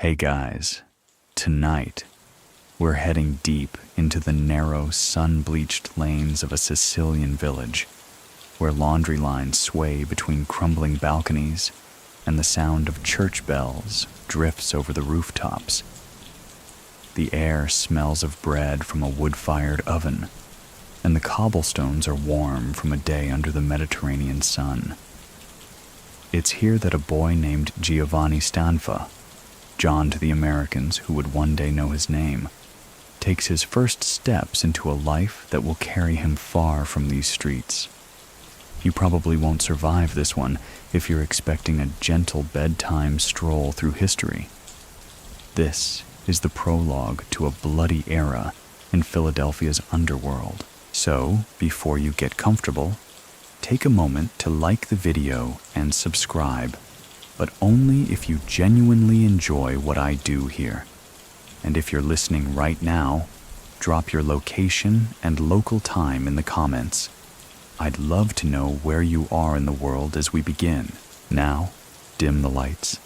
Hey guys, tonight we're heading deep into the narrow, sun-bleached lanes of a Sicilian village where laundry lines sway between crumbling balconies and the sound of church bells drifts over the rooftops. The air smells of bread from a wood-fired oven, and the cobblestones are warm from a day under the Mediterranean sun. It's here that a boy named Giovanni Stanfa, John to the Americans who would one day know his name, takes his first steps into a life that will carry him far from these streets. You probably won't survive this one if you're expecting a gentle bedtime stroll through history. This is the prologue to a bloody era in Philadelphia's underworld. So, before you get comfortable, take a moment to like the video and subscribe, but only if you genuinely enjoy what I do here. And if you're listening right now, drop your location and local time in the comments. I'd love to know where you are in the world as we begin. Now, dim the lights.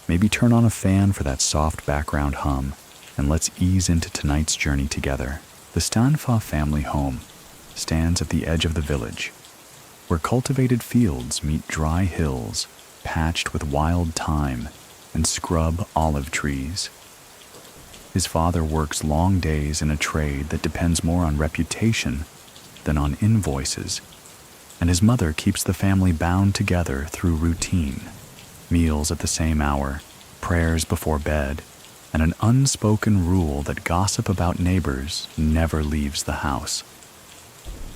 Maybe turn on a fan for that soft background hum, and let's ease into tonight's journey together. The Stanfa family home stands at the edge of the village, where cultivated fields meet dry hills patched with wild thyme and scrub olive trees. His father works long days in a trade that depends more on reputation than on invoices, and his mother keeps the family bound together through routine, meals at the same hour, prayers before bed, and an unspoken rule that gossip about neighbors never leaves the house.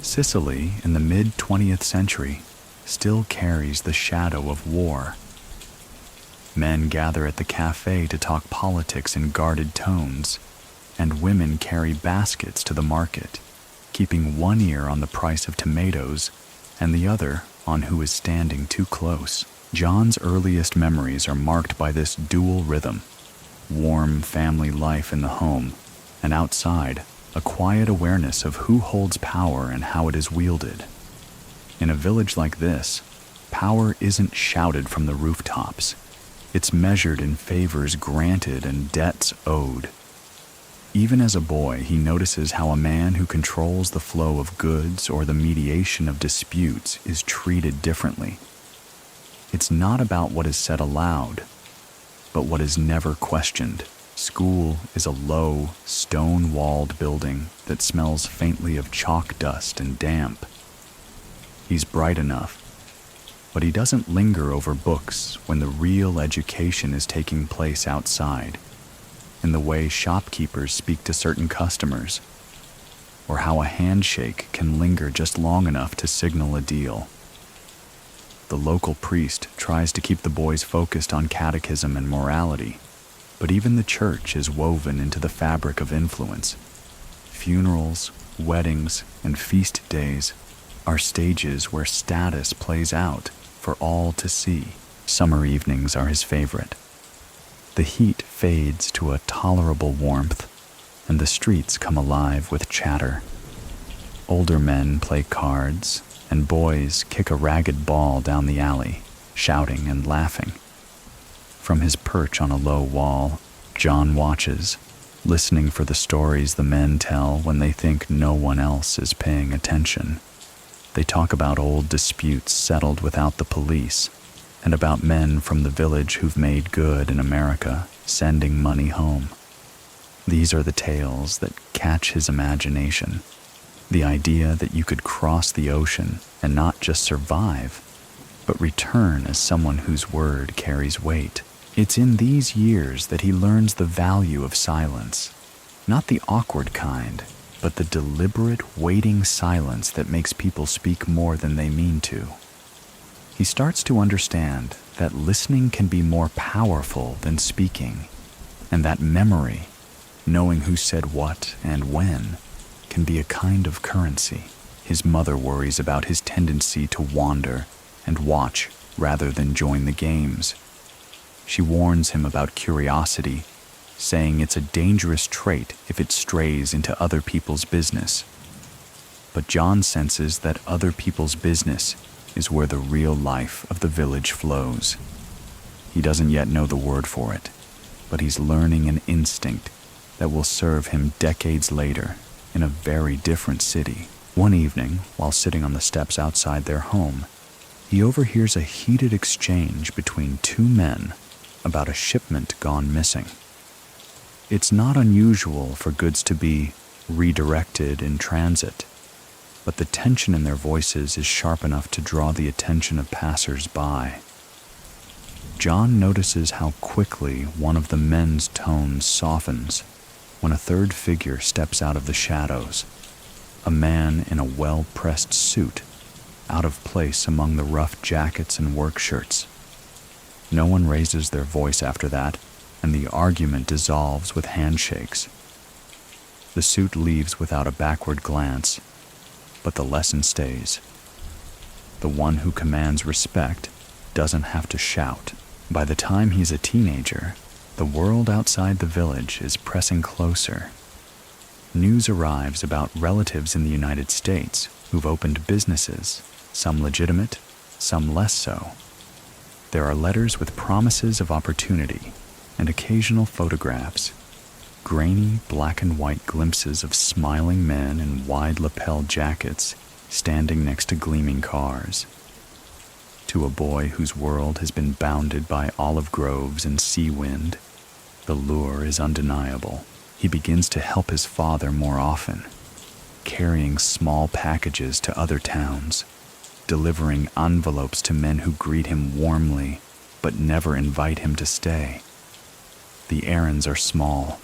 Sicily in the mid-20th century still carries the shadow of war. Men gather at the cafe to talk politics in guarded tones, and women carry baskets to the market, keeping one ear on the price of tomatoes and the other on who is standing too close. John's earliest memories are marked by this dual rhythm: warm family life in the home, and outside, a quiet awareness of who holds power and how it is wielded. In a village like this, power isn't shouted from the rooftops. It's measured in favors granted and debts owed. Even as a boy, he notices how a man who controls the flow of goods or the mediation of disputes is treated differently. It's not about what is said aloud, but what is never questioned. School is a low, stone-walled building that smells faintly of chalk dust and damp. He's bright enough, but he doesn't linger over books when the real education is taking place outside, in the way shopkeepers speak to certain customers, or how a handshake can linger just long enough to signal a deal. The local priest tries to keep the boys focused on catechism and morality, but even the church is woven into the fabric of influence. Funerals, weddings, and feast days are stages where status plays out for all to see. Summer evenings are his favorite. The heat fades to a tolerable warmth, and the streets come alive with chatter. Older men play cards, and boys kick a ragged ball down the alley, shouting and laughing. From his perch on a low wall, John watches, listening for the stories the men tell when they think no one else is paying attention. They talk about old disputes settled without the police, and about men from the village who've made good in America, sending money home. These are the tales that catch his imagination. The idea that you could cross the ocean and not just survive, but return as someone whose word carries weight. It's in these years that he learns the value of silence, not the awkward kind, but the deliberate, waiting silence that makes people speak more than they mean to. He starts to understand that listening can be more powerful than speaking, and that memory, knowing who said what and when, can be a kind of currency. His mother worries about his tendency to wander and watch rather than join the games. She warns him about curiosity, saying it's a dangerous trait if it strays into other people's business. But John senses that other people's business is where the real life of the village flows. He doesn't yet know the word for it, but he's learning an instinct that will serve him decades later in a very different city. One evening, while sitting on the steps outside their home, he overhears a heated exchange between two men about a shipment gone missing. It's not unusual for goods to be redirected in transit, but the tension in their voices is sharp enough to draw the attention of passers-by. John notices how quickly one of the men's tones softens when a third figure steps out of the shadows, a man in a well-pressed suit, out of place among the rough jackets and work shirts. No one raises their voice after that, and the argument dissolves with handshakes. The suit leaves without a backward glance, but the lesson stays. The one who commands respect doesn't have to shout. By the time he's a teenager, the world outside the village is pressing closer. News arrives about relatives in the United States who've opened businesses, some legitimate, some less so. There are letters with promises of opportunity and occasional photographs, grainy black and white glimpses of smiling men in wide lapel jackets standing next to gleaming cars. To a boy whose world has been bounded by olive groves and sea wind, the lure is undeniable. He begins to help his father more often, carrying small packages to other towns, delivering envelopes to men who greet him warmly but never invite him to stay. The errands are small,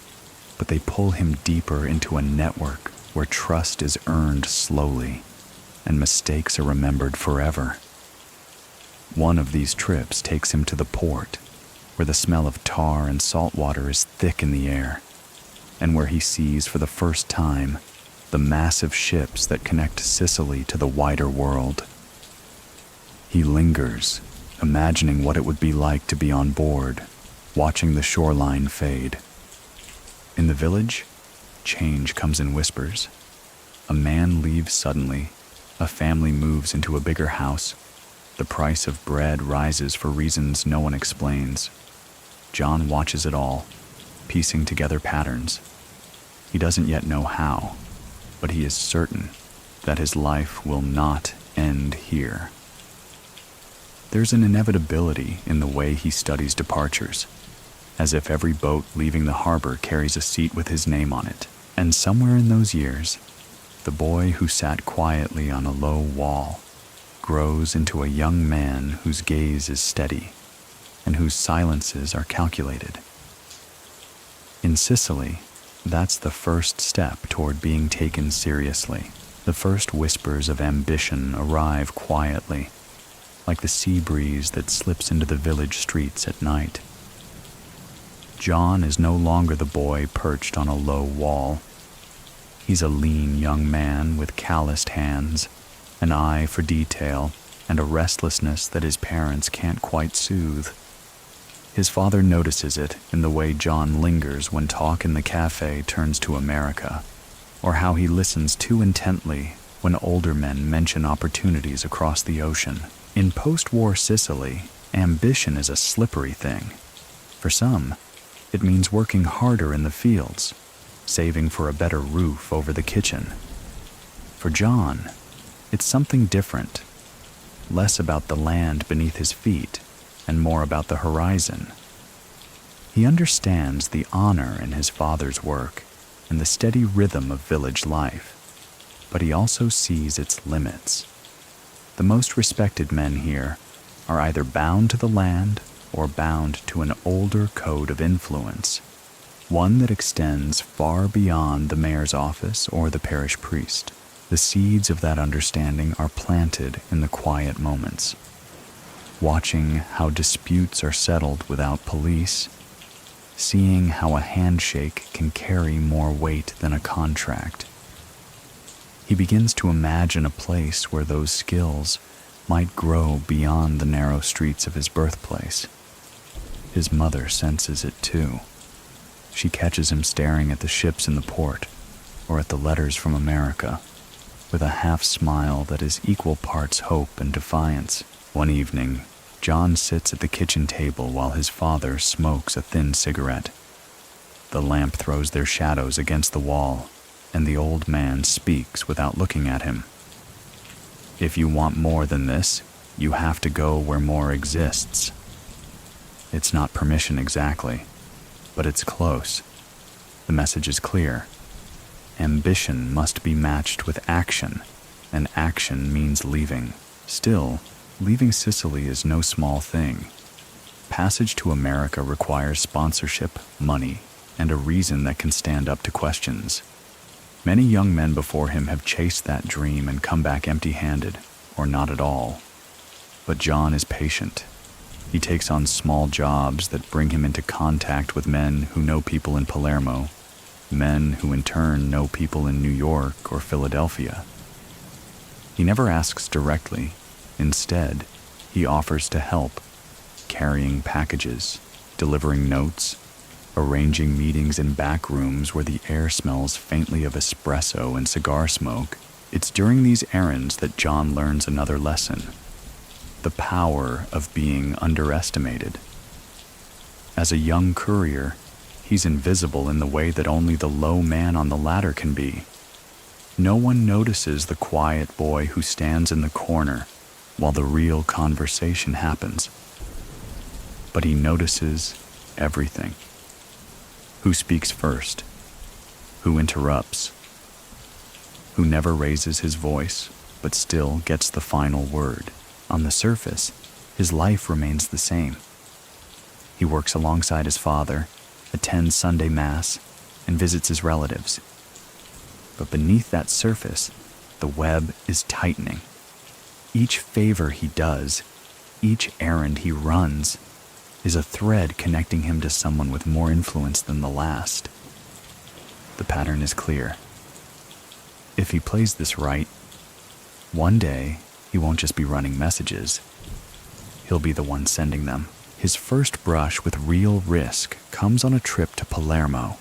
but they pull him deeper into a network where trust is earned slowly and mistakes are remembered forever. One of these trips takes him to the port, where the smell of tar and salt water is thick in the air, and where he sees for the first time the massive ships that connect Sicily to the wider world. He lingers, imagining what it would be like to be on board, watching the shoreline fade. In the village, change comes in whispers. A man leaves suddenly, a family moves into a bigger house, the price of bread rises for reasons no one explains. John watches it all, piecing together patterns. He doesn't yet know how, but he is certain that his life will not end here. There's an inevitability in the way he studies departures, as if every boat leaving the harbor carries a seat with his name on it. And somewhere in those years, the boy who sat quietly on a low wall grows into a young man whose gaze is steady and whose silences are calculated. In Sicily, that's the first step toward being taken seriously. The first whispers of ambition arrive quietly, like the sea breeze that slips into the village streets at night. John is no longer the boy perched on a low wall. He's a lean young man with calloused hands, an eye for detail, and a restlessness that his parents can't quite soothe. His father notices it in the way John lingers when talk in the cafe turns to America, or how he listens too intently when older men mention opportunities across the ocean. In post-war Sicily, ambition is a slippery thing. For some, it means working harder in the fields, saving for a better roof over the kitchen. For John, it's something different, less about the land beneath his feet and more about the horizon. He understands the honor in his father's work and the steady rhythm of village life, but he also sees its limits. The most respected men here are either bound to the land or bound to an older code of influence, one that extends far beyond the mayor's office or the parish priest. The seeds of that understanding are planted in the quiet moments, watching how disputes are settled without police, seeing how a handshake can carry more weight than a contract. He begins to imagine a place where those skills might grow beyond the narrow streets of his birthplace. His mother senses it too. She catches him staring at the ships in the port or at the letters from America, with a half-smile that is equal parts hope and defiance. One evening, John sits at the kitchen table while his father smokes a thin cigarette. The lamp throws their shadows against the wall, and the old man speaks without looking at him. If you want more than this, you have to go where more exists. It's not permission exactly, but it's close. The message is clear. Ambition must be matched with action, and action means leaving. Still, leaving Sicily is no small thing. Passage to America requires sponsorship, money, and a reason that can stand up to questions. Many young men before him have chased that dream and come back empty-handed, or not at all. But John is patient. He takes on small jobs that bring him into contact with men who know people in Palermo, men who in turn know people in New York or Philadelphia. He never asks directly. Instead, he offers to help, carrying packages, delivering notes, arranging meetings in back rooms where the air smells faintly of espresso and cigar smoke. It's during these errands that John learns another lesson: the power of being underestimated. As a young courier, he's invisible in the way that only the low man on the ladder can be. No one notices the quiet boy who stands in the corner while the real conversation happens. But he notices everything. Who speaks first? Who interrupts? Who never raises his voice, but still gets the final word? On the surface, his life remains the same. He works alongside his father, attends Sunday Mass, and visits his relatives. But beneath that surface, the web is tightening. Each favor he does, each errand he runs, is a thread connecting him to someone with more influence than the last. The pattern is clear. If he plays this right, one day he won't just be running messages. He'll be the one sending them. His first brush with real risk comes on a trip to Palermo.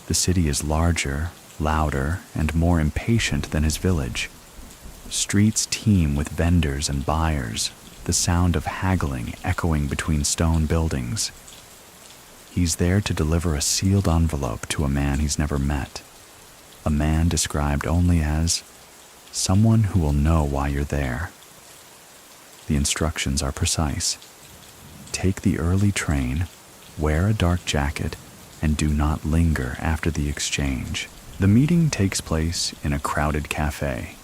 The city is larger, louder, and more impatient than his village. Streets teem with vendors and buyers, the sound of haggling echoing between stone buildings. He's there to deliver a sealed envelope to a man he's never met, a man described only as someone who will know why you're there. The instructions are precise. Take the early train, wear a dark jacket, and do not linger after the exchange. The meeting takes place in a crowded cafe.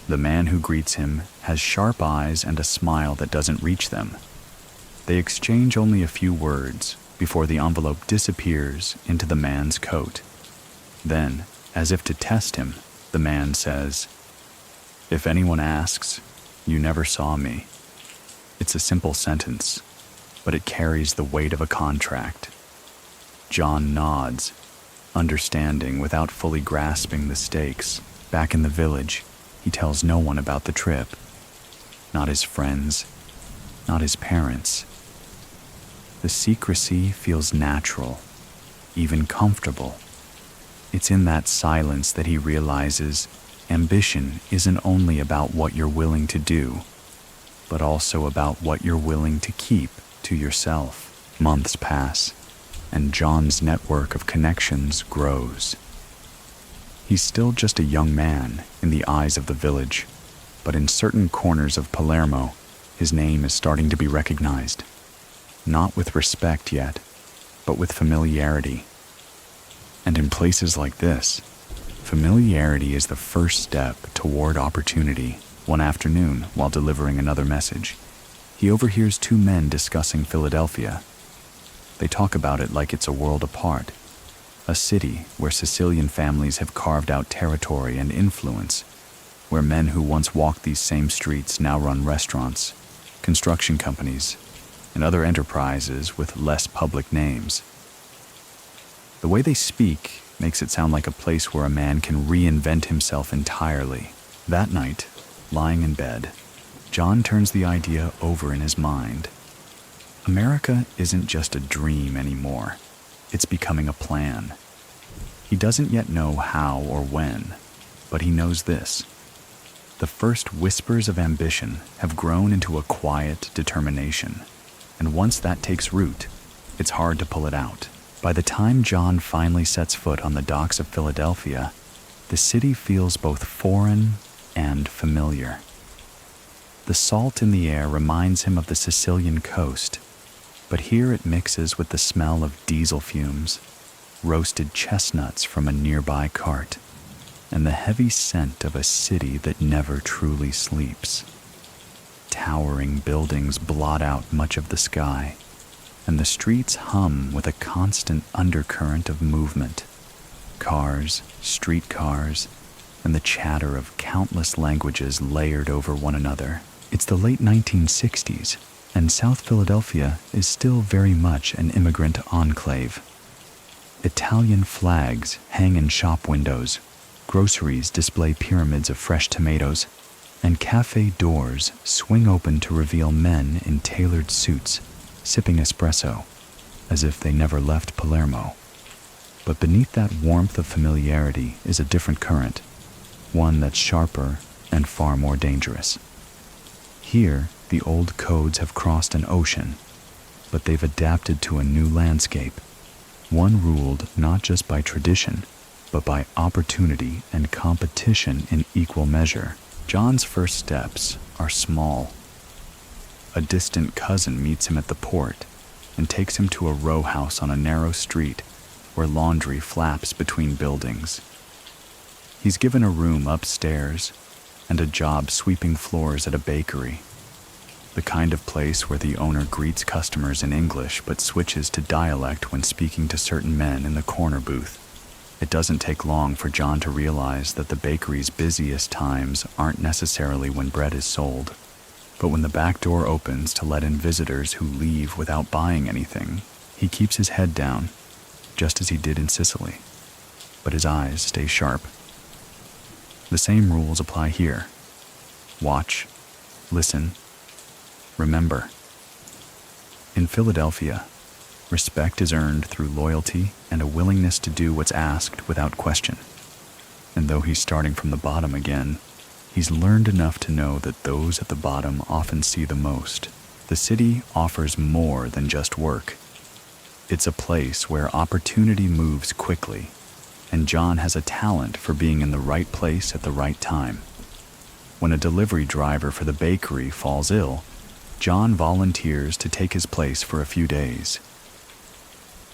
The man who greets him has sharp eyes and a smile that doesn't reach them. They exchange only a few words before the envelope disappears into the man's coat. Then, as if to test him, the man says, "If anyone asks, you never saw me." It's a simple sentence, but it carries the weight of a contract. John nods, understanding without fully grasping the stakes. Back in the village, he tells no one about the trip. Not his friends, not his parents. The secrecy feels natural, even comfortable. It's in that silence that he realizes ambition isn't only about what you're willing to do, but also about what you're willing to keep to yourself. Months pass, and John's network of connections grows. He's still just a young man in the eyes of the village, but in certain corners of Palermo, his name is starting to be recognized. Not with respect yet, but with familiarity. And in places like this, familiarity is the first step toward opportunity. One afternoon, while delivering another message, he overhears two men discussing Philadelphia. They talk about it like it's a world apart, a city where Sicilian families have carved out territory and influence, where men who once walked these same streets now run restaurants, construction companies, and other enterprises with less public names. The way they speak makes it sound like a place where a man can reinvent himself entirely. That night, lying in bed, John turns the idea over in his mind. America isn't just a dream anymore. It's becoming a plan. He doesn't yet know how or when, but he knows this. The first whispers of ambition have grown into a quiet determination, and once that takes root, it's hard to pull it out. By the time John finally sets foot on the docks of Philadelphia, the city feels both foreign and familiar. The salt in the air reminds him of the Sicilian coast, but here it mixes with the smell of diesel fumes, roasted chestnuts from a nearby cart, and the heavy scent of a city that never truly sleeps. Towering buildings blot out much of the sky, and the streets hum with a constant undercurrent of movement. Cars, streetcars, and the chatter of countless languages layered over one another. It's the late 1960s, and South Philadelphia is still very much an immigrant enclave. Italian flags hang in shop windows, groceries display pyramids of fresh tomatoes, and cafe doors swing open to reveal men in tailored suits, sipping espresso, as if they never left Palermo. But beneath that warmth of familiarity is a different current, one that's sharper and far more dangerous. Here, the old codes have crossed an ocean, but they've adapted to a new landscape, one ruled not just by tradition, but by opportunity and competition in equal measure. John's first steps are small. A distant cousin meets him at the port and takes him to a row house on a narrow street where laundry flaps between buildings. He's given a room upstairs and a job sweeping floors at a bakery, the kind of place where the owner greets customers in English but switches to dialect when speaking to certain men in the corner booth. It doesn't take long for John to realize that the bakery's busiest times aren't necessarily when bread is sold, but when the back door opens to let in visitors who leave without buying anything. He keeps his head down, just as he did in Sicily, but his eyes stay sharp. The same rules apply here. Watch, listen, remember. In Philadelphia, respect is earned through loyalty and a willingness to do what's asked without question. And though he's starting from the bottom again, he's learned enough to know that those at the bottom often see the most. The city offers more than just work. It's a place where opportunity moves quickly, and John has a talent for being in the right place at the right time. When a delivery driver for the bakery falls ill, John volunteers to take his place for a few days.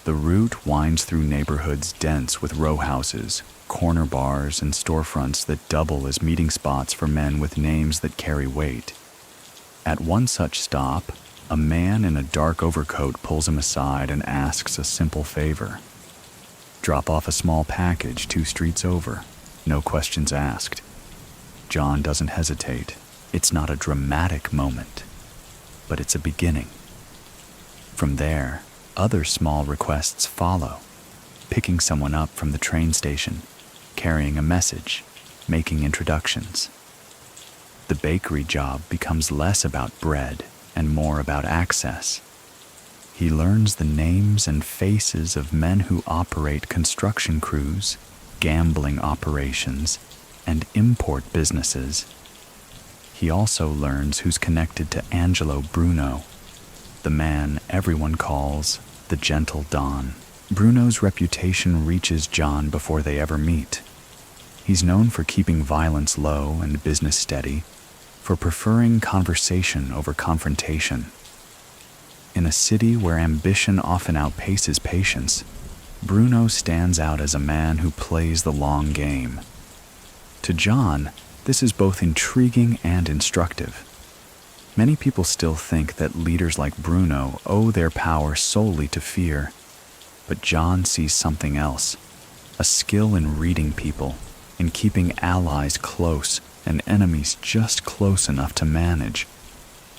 The route winds through neighborhoods dense with row houses, corner bars, and storefronts that double as meeting spots for men with names that carry weight. At one such stop, a man in a dark overcoat pulls him aside and asks a simple favor. Drop off a small package 2 streets over, no questions asked. John doesn't hesitate. It's not a dramatic moment, but it's a beginning. From there, other small requests follow, picking someone up from the train station, carrying a message, making introductions. The bakery job becomes less about bread and more about access. He learns the names and faces of men who operate construction crews, gambling operations, and import businesses. He also learns who's connected to Angelo Bruno, the man everyone calls the Gentle Don. Bruno's reputation reaches John before they ever meet. He's known for keeping violence low and business steady, for preferring conversation over confrontation. In a city where ambition often outpaces patience, Bruno stands out as a man who plays the long game. To John, this is both intriguing and instructive. Many people still think that leaders like Bruno owe their power solely to fear, but John sees something else, a skill in reading people, in keeping allies close and enemies just close enough to manage.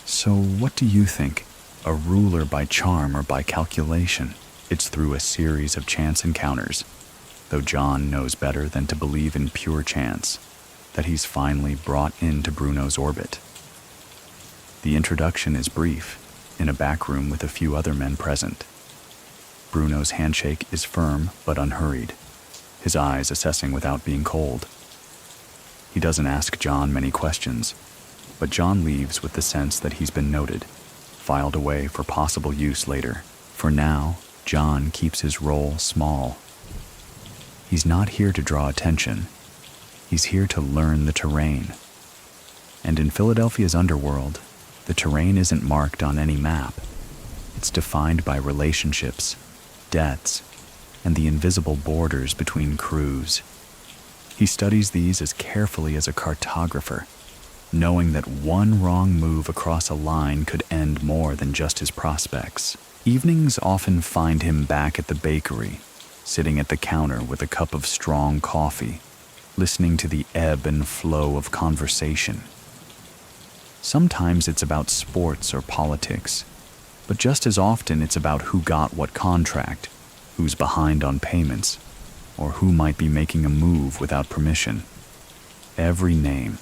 So what do you think? A ruler by charm or by calculation? It's through a series of chance encounters, though John knows better than to believe in pure chance, that he's finally brought into Bruno's orbit. The introduction is brief, in a back room with a few other men present. Bruno's handshake is firm but unhurried, his eyes assessing without being cold. He doesn't ask John many questions, but John leaves with the sense that he's been noted, filed away for possible use later. For now, John keeps his role small. He's not here to draw attention. He's here to learn the terrain. And in Philadelphia's underworld, the terrain isn't marked on any map. It's defined by relationships, debts, and the invisible borders between crews. He studies these as carefully as a cartographer, knowing that one wrong move across a line could end more than just his prospects. Evenings often find him back at the bakery, sitting at the counter with a cup of strong coffee, listening to the ebb and flow of conversation. Sometimes it's about sports or politics, but just as often it's about who got what contract, who's behind on payments, or who might be making a move without permission. Every name,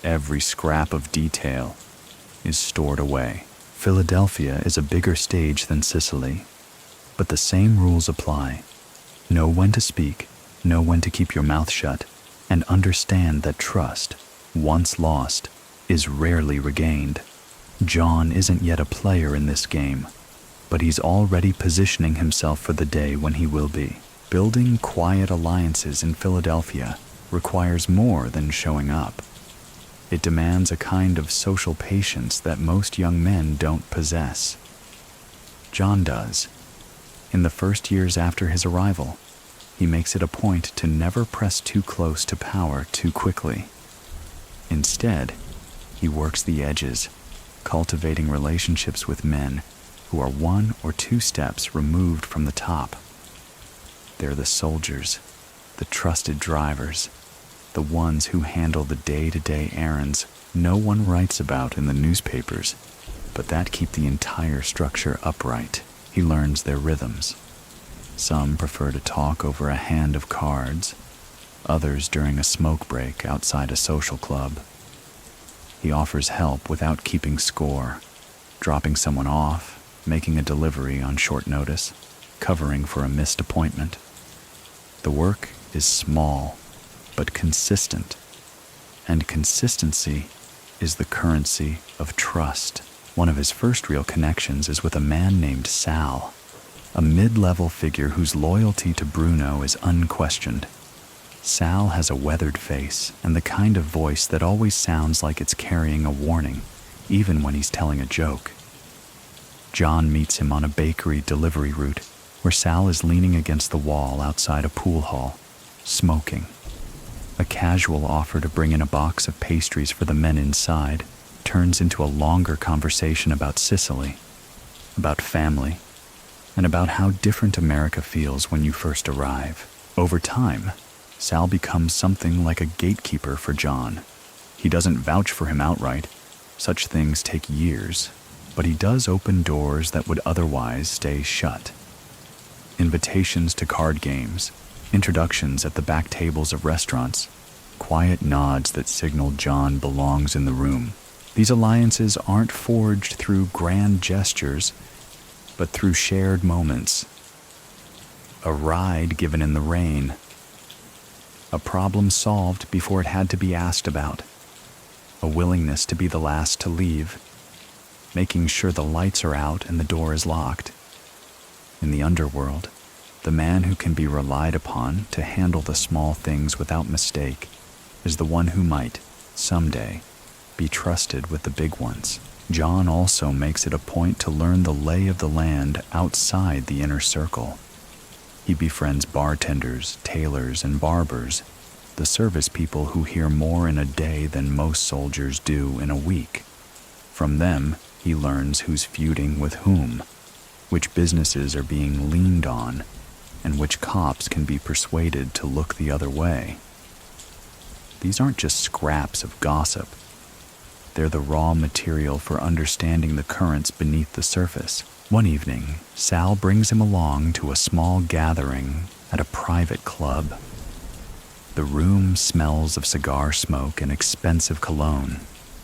every scrap of detail is stored away. Philadelphia is a bigger stage than Sicily, but the same rules apply. Know when to speak, know when to keep your mouth shut, and understand that trust, once lost, is rarely regained. John isn't yet a player in this game, but he's already positioning himself for the day when he will be. Building quiet alliances in Philadelphia requires more than showing up. It demands a kind of social patience that most young men don't possess. John does. In the first years after his arrival, he makes it a point to never press too close to power too quickly. Instead, he works the edges, cultivating relationships with men who are 1 or 2 steps removed from the top. They're the soldiers, the trusted drivers, the ones who handle the day-to-day errands no one writes about in the newspapers, but that keep the entire structure upright. He learns their rhythms. Some prefer to talk over a hand of cards, others during a smoke break outside a social club. He offers help without keeping score, dropping someone off, making a delivery on short notice, covering for a missed appointment. The work is small, but consistent, and consistency is the currency of trust. One of his first real connections is with a man named Sal, a mid-level figure whose loyalty to Bruno is unquestioned. Sal has a weathered face and the kind of voice that always sounds like it's carrying a warning, even when he's telling a joke. John meets him on a bakery delivery route where Sal is leaning against the wall outside a pool hall, smoking. A casual offer to bring in a box of pastries for the men inside turns into a longer conversation about Sicily, about family, and about how different America feels when you first arrive. Over time, Sal becomes something like a gatekeeper for John. He doesn't vouch for him outright. Such things take years, but he does open doors that would otherwise stay shut. Invitations to card games, introductions at the back tables of restaurants, quiet nods that signal John belongs in the room. These alliances aren't forged through grand gestures, but through shared moments. A ride given in the rain. A problem solved before it had to be asked about. A willingness to be the last to leave. Making sure the lights are out and the door is locked. In the underworld, the man who can be relied upon to handle the small things without mistake is the one who might, someday, be trusted with the big ones. John also makes it a point to learn the lay of the land outside the inner circle. He befriends bartenders, tailors, and barbers, the service people who hear more in a day than most soldiers do in a week. From them, he learns who's feuding with whom, which businesses are being leaned on, and which cops can be persuaded to look the other way. These aren't just scraps of gossip. They're the raw material for understanding the currents beneath the surface. One evening, Sal brings him along to a small gathering at a private club. The room smells of cigar smoke and expensive cologne.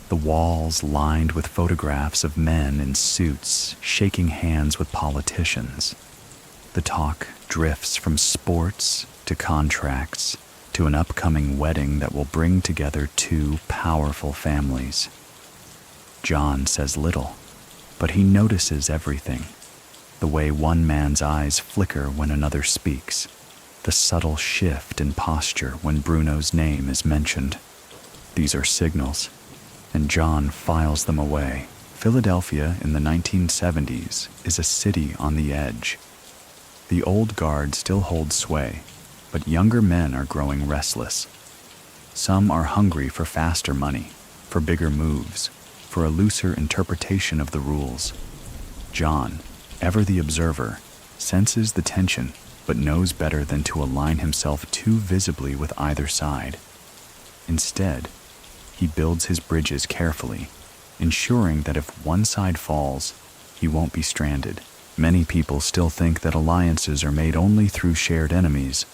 The walls lined with photographs of men in suits shaking hands with politicians. The talk drifts from sports to contracts to an upcoming wedding that will bring together 2 powerful families. John says little, but he notices everything. The way one man's eyes flicker when another speaks. The subtle shift in posture when Bruno's name is mentioned. These are signals, and John files them away. Philadelphia in the 1970s is a city on the edge. The old guard still holds sway, but younger men are growing restless. Some are hungry for faster money, for bigger moves, for a looser interpretation of the rules. John, ever the observer, senses the tension, but knows better than to align himself too visibly with either side. Instead, he builds his bridges carefully, ensuring that if one side falls, he won't be stranded. Many people still think that alliances are made only through shared enemies,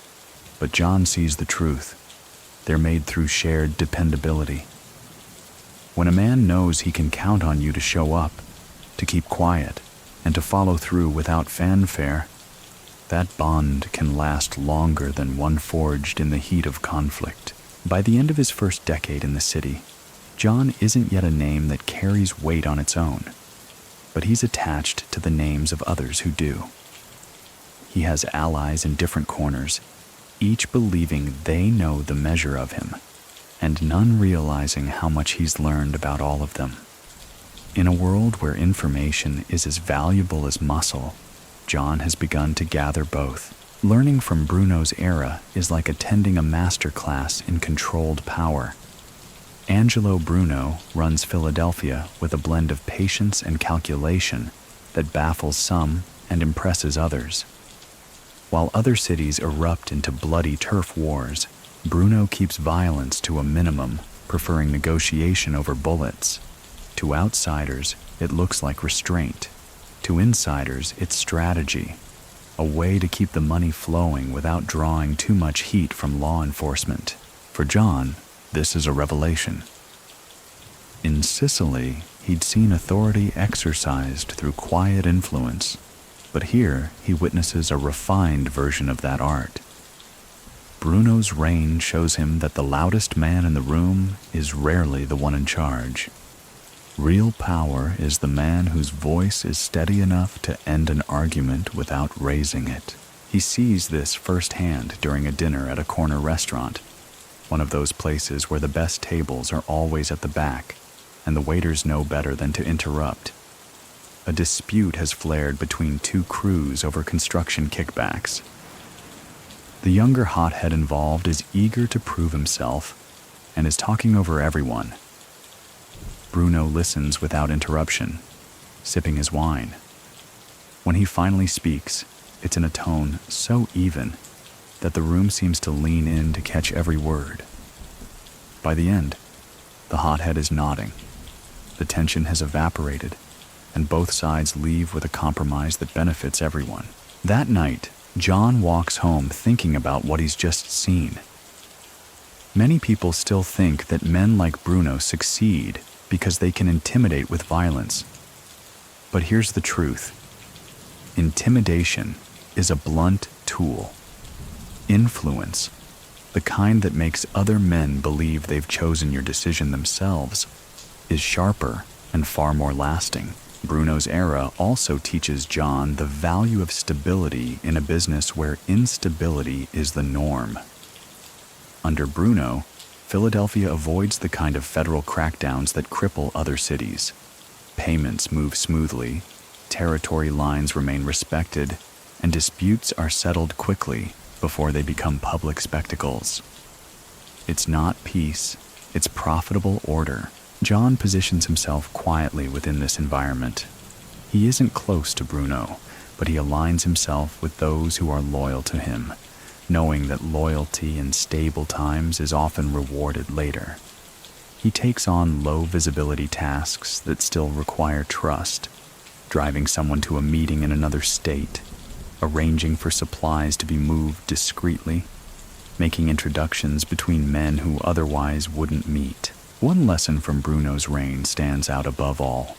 but John sees the truth. They're made through shared dependability. When a man knows he can count on you to show up, to keep quiet, and to follow through without fanfare, that bond can last longer than one forged in the heat of conflict. By the end of his first decade in the city, John isn't yet a name that carries weight on its own, but he's attached to the names of others who do. He has allies in different corners, each believing they know the measure of him, and none realizing how much he's learned about all of them. In a world where information is as valuable as muscle, John has begun to gather both. Learning from Bruno's era is like attending a master class in controlled power. Angelo Bruno runs Philadelphia with a blend of patience and calculation that baffles some and impresses others. While other cities erupt into bloody turf wars, Bruno keeps violence to a minimum, preferring negotiation over bullets. To outsiders, it looks like restraint. To insiders, it's strategy, a way to keep the money flowing without drawing too much heat from law enforcement. For John, this is a revelation. In Sicily, he'd seen authority exercised through quiet influence, but here he witnesses a refined version of that art. Bruno's reign shows him that the loudest man in the room is rarely the one in charge. Real power is the man whose voice is steady enough to end an argument without raising it. He sees this firsthand during a dinner at a corner restaurant, one of those places where the best tables are always at the back, and the waiters know better than to interrupt. A dispute has flared between two crews over construction kickbacks. The younger hothead involved is eager to prove himself and is talking over everyone. Bruno listens without interruption, sipping his wine. When he finally speaks, it's in a tone so even that the room seems to lean in to catch every word. By the end, the hothead is nodding. The tension has evaporated, and both sides leave with a compromise that benefits everyone. That night, John walks home thinking about what he's just seen. Many people still think that men like Bruno succeed because they can intimidate with violence. But here's the truth. Intimidation is a blunt tool. Influence, the kind that makes other men believe they've chosen your decision themselves, is sharper and far more lasting. Bruno's era also teaches John the value of stability in a business where instability is the norm. Under Bruno, Philadelphia avoids the kind of federal crackdowns that cripple other cities. Payments move smoothly, territory lines remain respected, and disputes are settled quickly before they become public spectacles. It's not peace, it's profitable order. John positions himself quietly within this environment. He isn't close to Bruno, but he aligns himself with those who are loyal to him, knowing that loyalty in stable times is often rewarded later. He takes on low-visibility tasks that still require trust, driving someone to a meeting in another state, arranging for supplies to be moved discreetly, making introductions between men who otherwise wouldn't meet. One lesson from Bruno's reign stands out above all.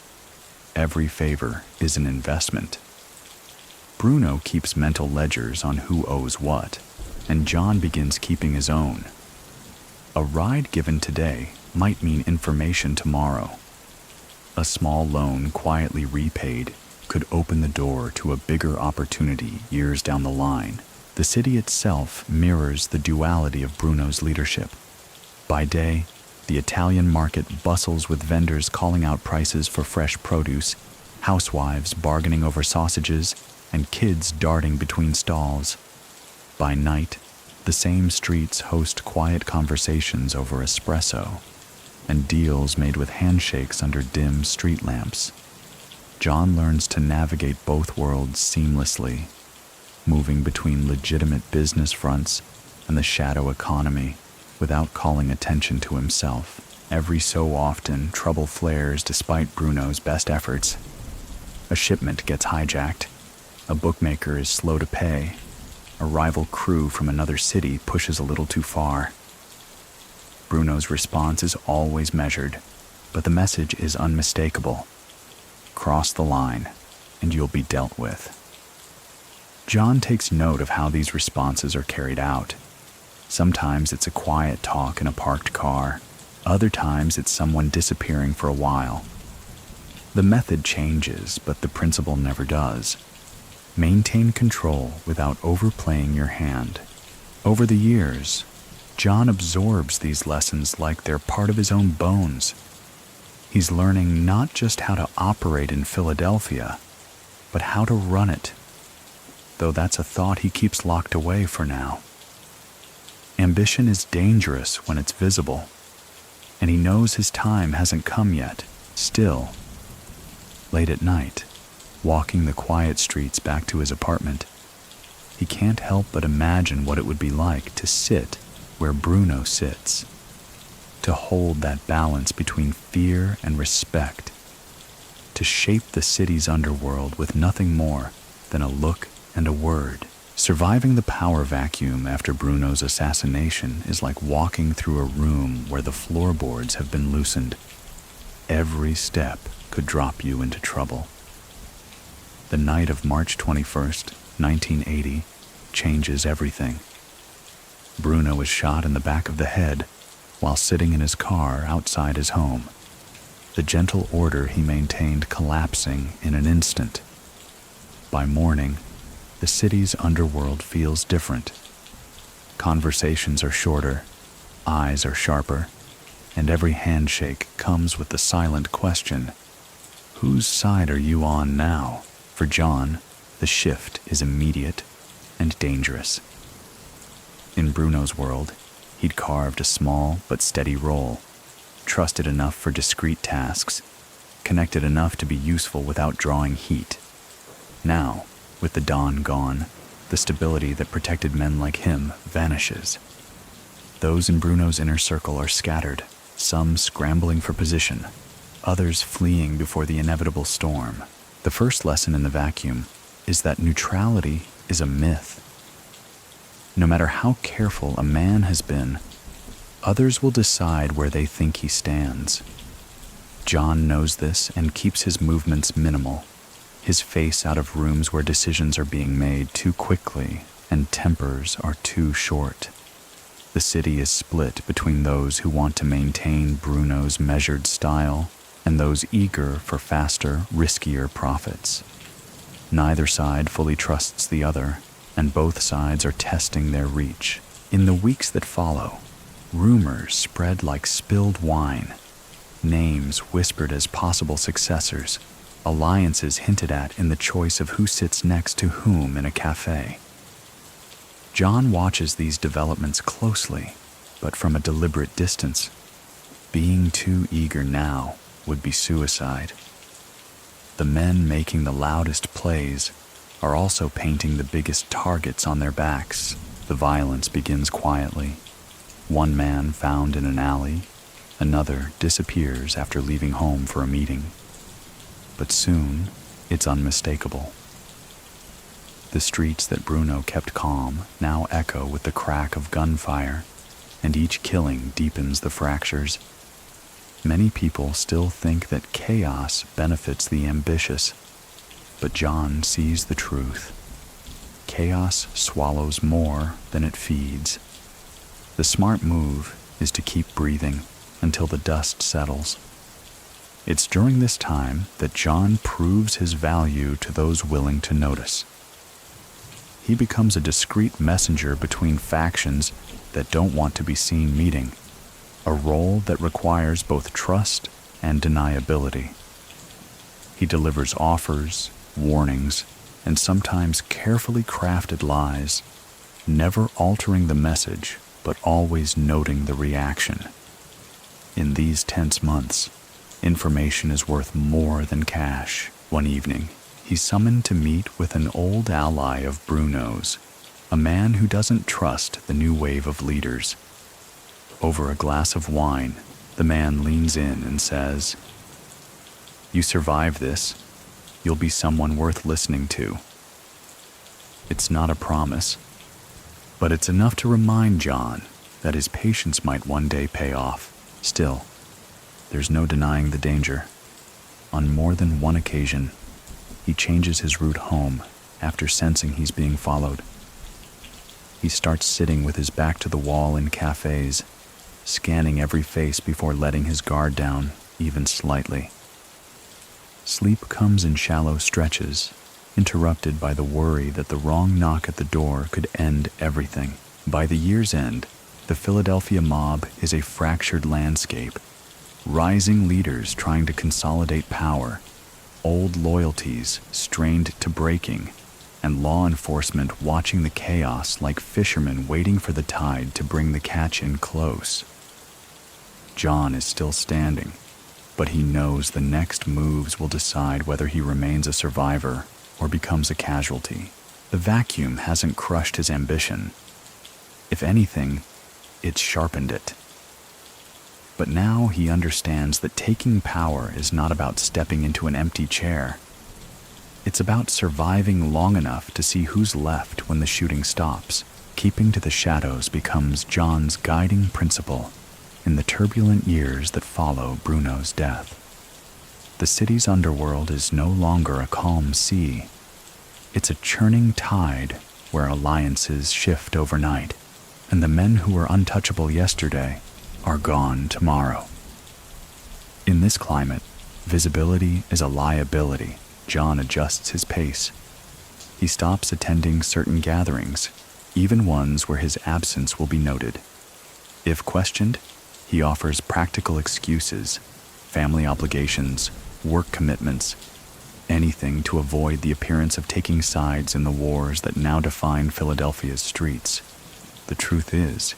Every favor is an investment. Bruno keeps mental ledgers on who owes what, and John begins keeping his own. A ride given today might mean information tomorrow. A small loan quietly repaid could open the door to a bigger opportunity years down the line. The city itself mirrors the duality of Bruno's leadership. By day, the Italian market bustles with vendors calling out prices for fresh produce, housewives bargaining over sausages, and kids darting between stalls. By night, the same streets host quiet conversations over espresso and deals made with handshakes under dim street lamps. John learns to navigate both worlds seamlessly, moving between legitimate business fronts and the shadow economy without calling attention to himself. Every so often, trouble flares despite Bruno's best efforts. A shipment gets hijacked, a bookmaker is slow to pay, a rival crew from another city pushes a little too far. Bruno's response is always measured, but the message is unmistakable. Cross the line, and you'll be dealt with. John takes note of how these responses are carried out. Sometimes it's a quiet talk in a parked car. Other times it's someone disappearing for a while. The method changes, but the principle never does. Maintain control without overplaying your hand. Over the years, John absorbs these lessons like they're part of his own bones. He's learning not just how to operate in Philadelphia, but how to run it, though that's a thought he keeps locked away for now. Ambition is dangerous when it's visible, and he knows his time hasn't come yet. Still, late at night, walking the quiet streets back to his apartment, he can't help but imagine what it would be like to sit where Bruno sits, to hold that balance between fear and respect, to shape the city's underworld with nothing more than a look and a word. Surviving the power vacuum after Bruno's assassination is like walking through a room where the floorboards have been loosened. Every step could drop you into trouble. The night of March 21st, 1980, changes everything. Bruno is shot in the back of the head while sitting in his car outside his home, the gentle order he maintained collapsing in an instant. By morning, the city's underworld feels different. Conversations are shorter, eyes are sharper, and every handshake comes with the silent question, whose side are you on now? For John, the shift is immediate and dangerous. In Bruno's world, he'd carved a small but steady role, trusted enough for discreet tasks, connected enough to be useful without drawing heat. Now, with the dawn gone, the stability that protected men like him vanishes. Those in Bruno's inner circle are scattered, some scrambling for position, others fleeing before the inevitable storm. The first lesson in the vacuum is that neutrality is a myth. No matter how careful a man has been, others will decide where they think he stands. John knows this and keeps his movements minimal, his face out of rooms where decisions are being made too quickly and tempers are too short. The city is split between those who want to maintain Bruno's measured style and those eager for faster, riskier profits. Neither side fully trusts the other, and both sides are testing their reach. In the weeks that follow, rumors spread like spilled wine, names whispered as possible successors, alliances hinted at in the choice of who sits next to whom in a cafe. John watches these developments closely, but from a deliberate distance. Being too eager now would be suicide. The men making the loudest plays are also painting the biggest targets on their backs. The violence begins quietly. One man found in an alley, another disappears after leaving home for a meeting. But soon, it's unmistakable. The streets that Bruno kept calm now echo with the crack of gunfire, and each killing deepens the fractures. Many people still think that chaos benefits the ambitious, but John sees the truth. Chaos swallows more than it feeds. The smart move is to keep breathing until the dust settles. It's during this time that John proves his value to those willing to notice. He becomes a discreet messenger between factions that don't want to be seen meeting, a role that requires both trust and deniability. He delivers offers, warnings, and sometimes carefully crafted lies, never altering the message, but always noting the reaction. In these tense months, information is worth more than cash. One evening, he's summoned to meet with an old ally of Bruno's, a man who doesn't trust the new wave of leaders. Over a glass of wine, the man leans in and says, "You survive this, you'll be someone worth listening to." It's not a promise, but it's enough to remind John that his patience might one day pay off. Still, there's no denying the danger. On more than one occasion, he changes his route home after sensing he's being followed. He starts sitting with his back to the wall in cafes, scanning every face before letting his guard down even slightly. Sleep comes in shallow stretches, interrupted by the worry that the wrong knock at the door could end everything. By the year's end, the Philadelphia mob is a fractured landscape, rising leaders trying to consolidate power, old loyalties strained to breaking, and law enforcement watching the chaos like fishermen waiting for the tide to bring the catch in close. John is still standing, but he knows the next moves will decide whether he remains a survivor or becomes a casualty. The vacuum hasn't crushed his ambition. If anything, it's sharpened it. But now he understands that taking power is not about stepping into an empty chair. It's about surviving long enough to see who's left when the shooting stops. Keeping to the shadows becomes John's guiding principle in the turbulent years that follow Bruno's death. The city's underworld is no longer a calm sea. It's a churning tide where alliances shift overnight, and the men who were untouchable yesterday are gone tomorrow. In this climate, visibility is a liability. John adjusts his pace. He stops attending certain gatherings, even ones where his absence will be noted. If questioned, he offers practical excuses, family obligations, work commitments, anything to avoid the appearance of taking sides in the wars that now define Philadelphia's streets. The truth is,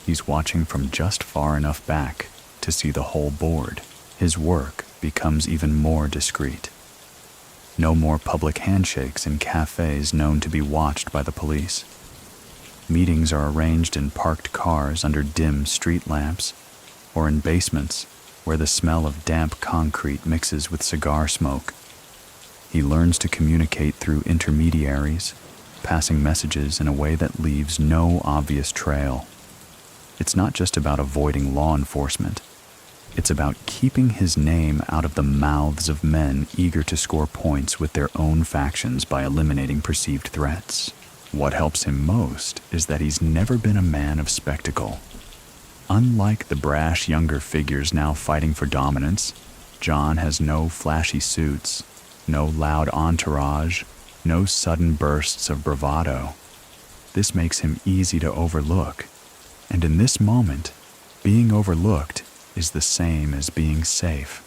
he's watching from just far enough back to see the whole board. His work becomes even more discreet. No more public handshakes in cafes known to be watched by the police. Meetings are arranged in parked cars under dim street lamps, or in basements where the smell of damp concrete mixes with cigar smoke. He learns to communicate through intermediaries, passing messages in a way that leaves no obvious trail. It's not just about avoiding law enforcement. It's about keeping his name out of the mouths of men eager to score points with their own factions by eliminating perceived threats. What helps him most is that he's never been a man of spectacle. Unlike the brash younger figures now fighting for dominance, John has no flashy suits, no loud entourage, no sudden bursts of bravado. This makes him easy to overlook, and in this moment, being overlooked is the same as being safe.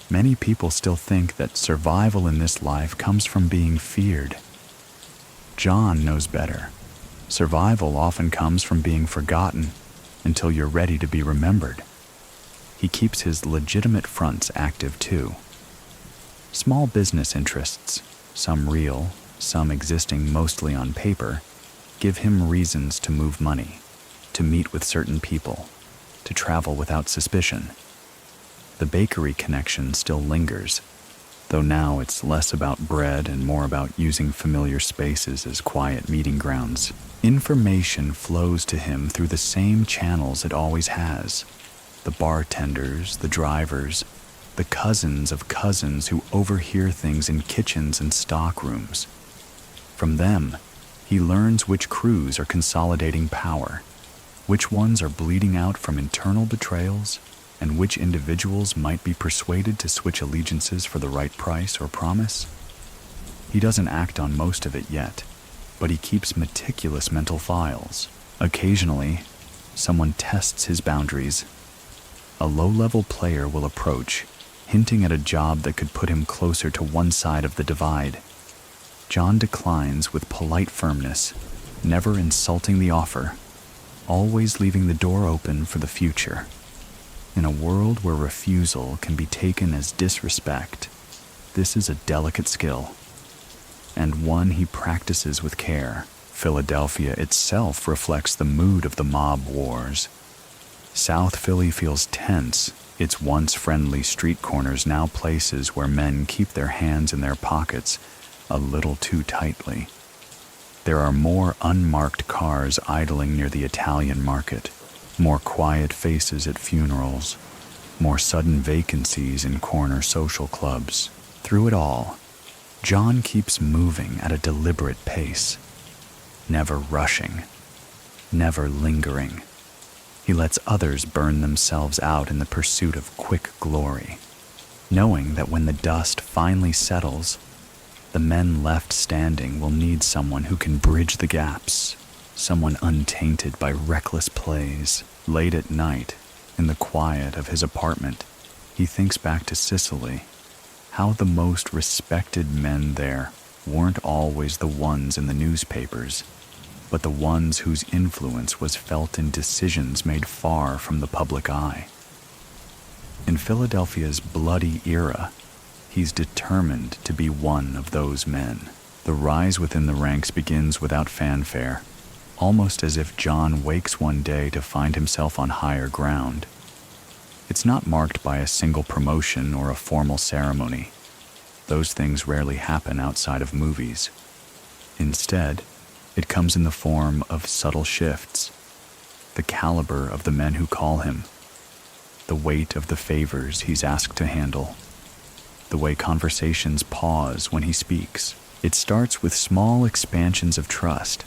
Many people still think that survival in this life comes from being feared. John knows better. Survival often comes from being forgotten until you're ready to be remembered. He keeps his legitimate fronts active too. Small business interests, some real, some existing mostly on paper, give him reasons to move money, to meet with certain people, to travel without suspicion. The bakery connection still lingers, though now it's less about bread and more about using familiar spaces as quiet meeting grounds. Information flows to him through the same channels it always has. The bartenders, the drivers, the cousins of cousins who overhear things in kitchens and stockrooms. From them, he learns which crews are consolidating power, which ones are bleeding out from internal betrayals, and which individuals might be persuaded to switch allegiances for the right price or promise? He doesn't act on most of it yet, but he keeps meticulous mental files. Occasionally, someone tests his boundaries. A low-level player will approach, hinting at a job that could put him closer to one side of the divide. John declines with polite firmness, never insulting the offer, always leaving the door open for the future. In a world where refusal can be taken as disrespect, this is a delicate skill, and one he practices with care. Philadelphia itself reflects the mood of the mob wars. South Philly feels tense, its once friendly street corners now places where men keep their hands in their pockets a little too tightly. There are more unmarked cars idling near the Italian market, more quiet faces at funerals, more sudden vacancies in corner social clubs. Through it all, John keeps moving at a deliberate pace, never rushing, never lingering. He lets others burn themselves out in the pursuit of quick glory, knowing that when the dust finally settles, the men left standing will need someone who can bridge the gaps, someone untainted by reckless plays. Late at night, in the quiet of his apartment, he thinks back to Sicily, how the most respected men there weren't always the ones in the newspapers, but the ones whose influence was felt in decisions made far from the public eye. In Philadelphia's bloody era, he's determined to be one of those men. The rise within the ranks begins without fanfare, almost as if John wakes one day to find himself on higher ground. It's not marked by a single promotion or a formal ceremony. Those things rarely happen outside of movies. Instead, it comes in the form of subtle shifts, the caliber of the men who call him, the weight of the favors he's asked to handle, the way conversations pause when he speaks. It starts with small expansions of trust.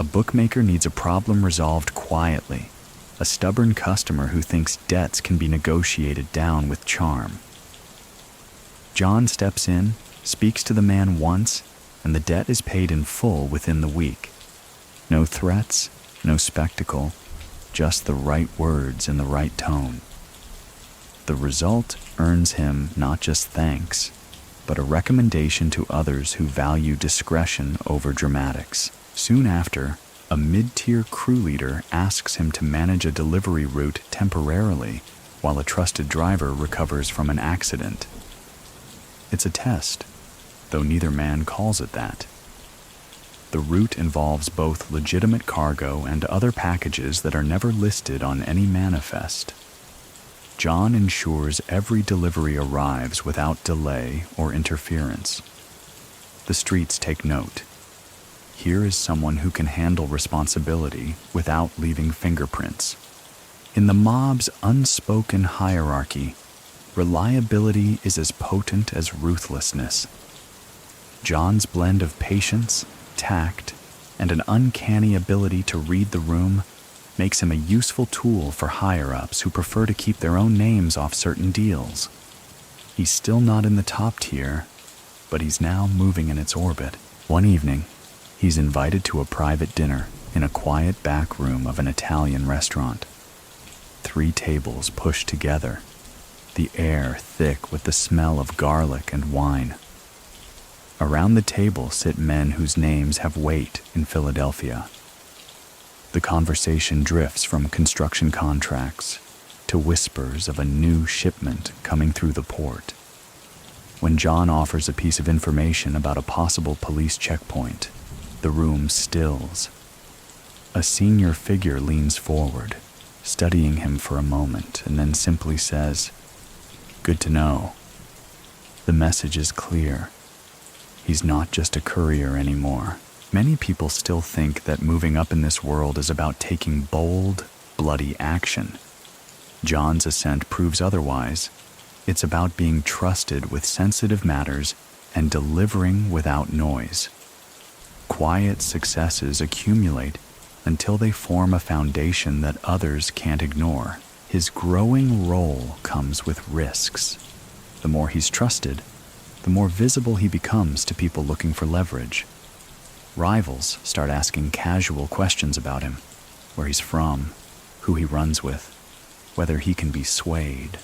A bookmaker needs a problem resolved quietly, a stubborn customer who thinks debts can be negotiated down with charm. John steps in, speaks to the man once, and the debt is paid in full within the week. No threats, no spectacle, just the right words in the right tone. The result earns him not just thanks, but a recommendation to others who value discretion over dramatics. Soon after, a mid-tier crew leader asks him to manage a delivery route temporarily while a trusted driver recovers from an accident. It's a test, though neither man calls it that. The route involves both legitimate cargo and other packages that are never listed on any manifest. John ensures every delivery arrives without delay or interference. The streets take note. Here is someone who can handle responsibility without leaving fingerprints. In the mob's unspoken hierarchy, reliability is as potent as ruthlessness. John's blend of patience, tact, and an uncanny ability to read the room makes him a useful tool for higher-ups who prefer to keep their own names off certain deals. He's still not in the top tier, but he's now moving in its orbit. One evening, he's invited to a private dinner in a quiet back room of an Italian restaurant. 3 tables pushed together, the air thick with the smell of garlic and wine. Around the table sit men whose names have weight in Philadelphia. The conversation drifts from construction contracts to whispers of a new shipment coming through the port. When John offers a piece of information about a possible police checkpoint, the room stills. A senior figure leans forward, studying him for a moment, and then simply says, "Good to know." The message is clear. He's not just a courier anymore. Many people still think that moving up in this world is about taking bold, bloody action. John's ascent proves otherwise. It's about being trusted with sensitive matters and delivering without noise. Quiet successes accumulate until they form a foundation that others can't ignore. His growing role comes with risks. The more he's trusted, the more visible he becomes to people looking for leverage. Rivals start asking casual questions about him, where he's from, who he runs with, whether he can be swayed.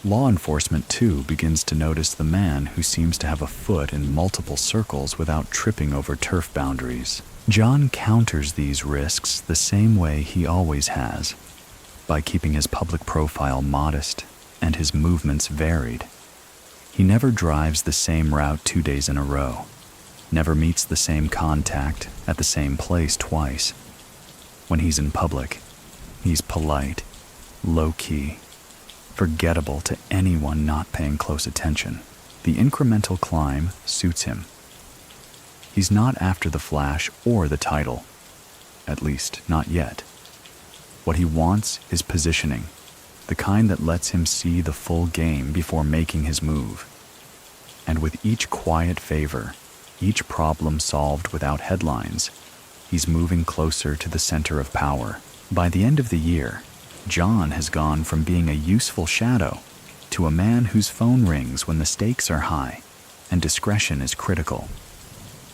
Law enforcement, too, begins to notice the man who seems to have a foot in multiple circles without tripping over turf boundaries. John counters these risks the same way he always has, by keeping his public profile modest and his movements varied. He never drives the same route 2 days in a row, never meets the same contact at the same place twice. When he's in public, he's polite, low-key, forgettable to anyone not paying close attention. The incremental climb suits him. He's not after the flash or the title, at least not yet. What he wants is positioning, the kind that lets him see the full game before making his move. And with each quiet favor, each problem solved without headlines, he's moving closer to the center of power. By the end of the year, John has gone from being a useful shadow to a man whose phone rings when the stakes are high and discretion is critical.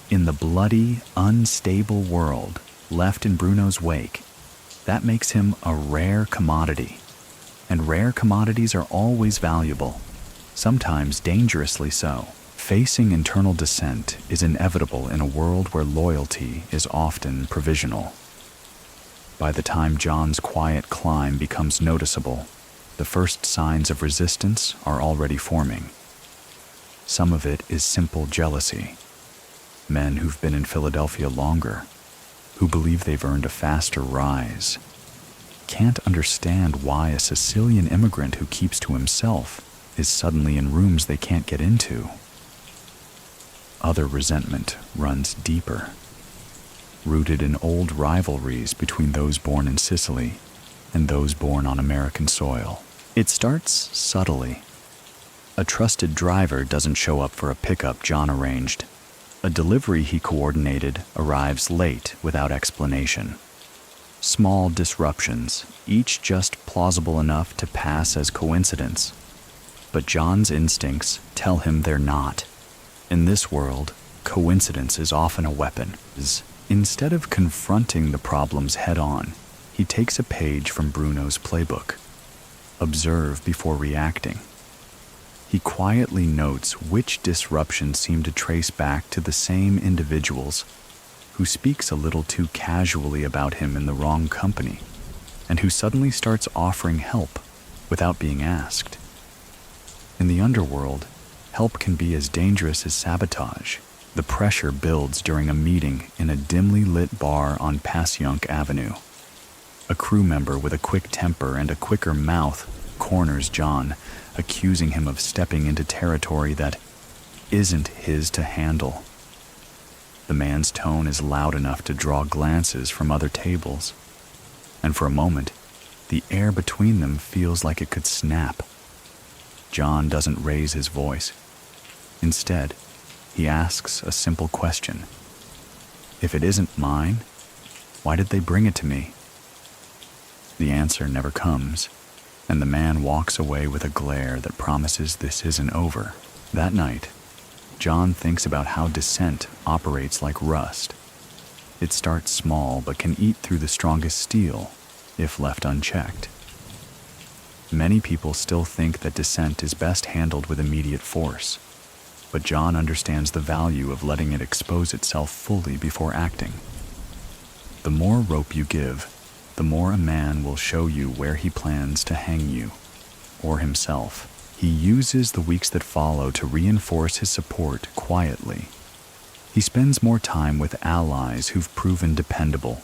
In the bloody, unstable world left in Bruno's wake, that makes him a rare commodity. And rare commodities are always valuable, sometimes dangerously so. Facing internal dissent is inevitable in a world where loyalty is often provisional. By the time John's quiet climb becomes noticeable, the first signs of resistance are already forming. Some of it is simple jealousy. Men who've been in Philadelphia longer, who believe they've earned a faster rise, can't understand why a Sicilian immigrant who keeps to himself is suddenly in rooms they can't get into. Other resentment runs deeper, rooted in old rivalries between those born in Sicily and those born on American soil. It starts subtly. A trusted driver doesn't show up for a pickup John arranged. A delivery he coordinated arrives late without explanation. Small disruptions, each just plausible enough to pass as coincidence. But John's instincts tell him they're not. In this world, coincidence is often a weapon. Instead of confronting the problems head-on, he takes a page from Bruno's playbook. Observe before reacting. He quietly notes which disruptions seem to trace back to the same individuals who speaks a little too casually about him in the wrong company, and who suddenly starts offering help without being asked. In the underworld, help can be as dangerous as sabotage. The pressure builds during a meeting in a dimly lit bar on Passyunk Avenue. A crew member with a quick temper and a quicker mouth corners John, accusing him of stepping into territory that isn't his to handle. The man's tone is loud enough to draw glances from other tables, and for a moment, the air between them feels like it could snap. John doesn't raise his voice. Instead, he asks a simple question. If it isn't mine, why did they bring it to me? The answer never comes, and the man walks away with a glare that promises this isn't over. That night, John thinks about how dissent operates like rust. It starts small but can eat through the strongest steel if left unchecked. Many people still think that dissent is best handled with immediate force, but John understands the value of letting it expose itself fully before acting. The more rope you give, the more a man will show you where he plans to hang you, or himself. He uses the weeks that follow to reinforce his support quietly. He spends more time with allies who've proven dependable,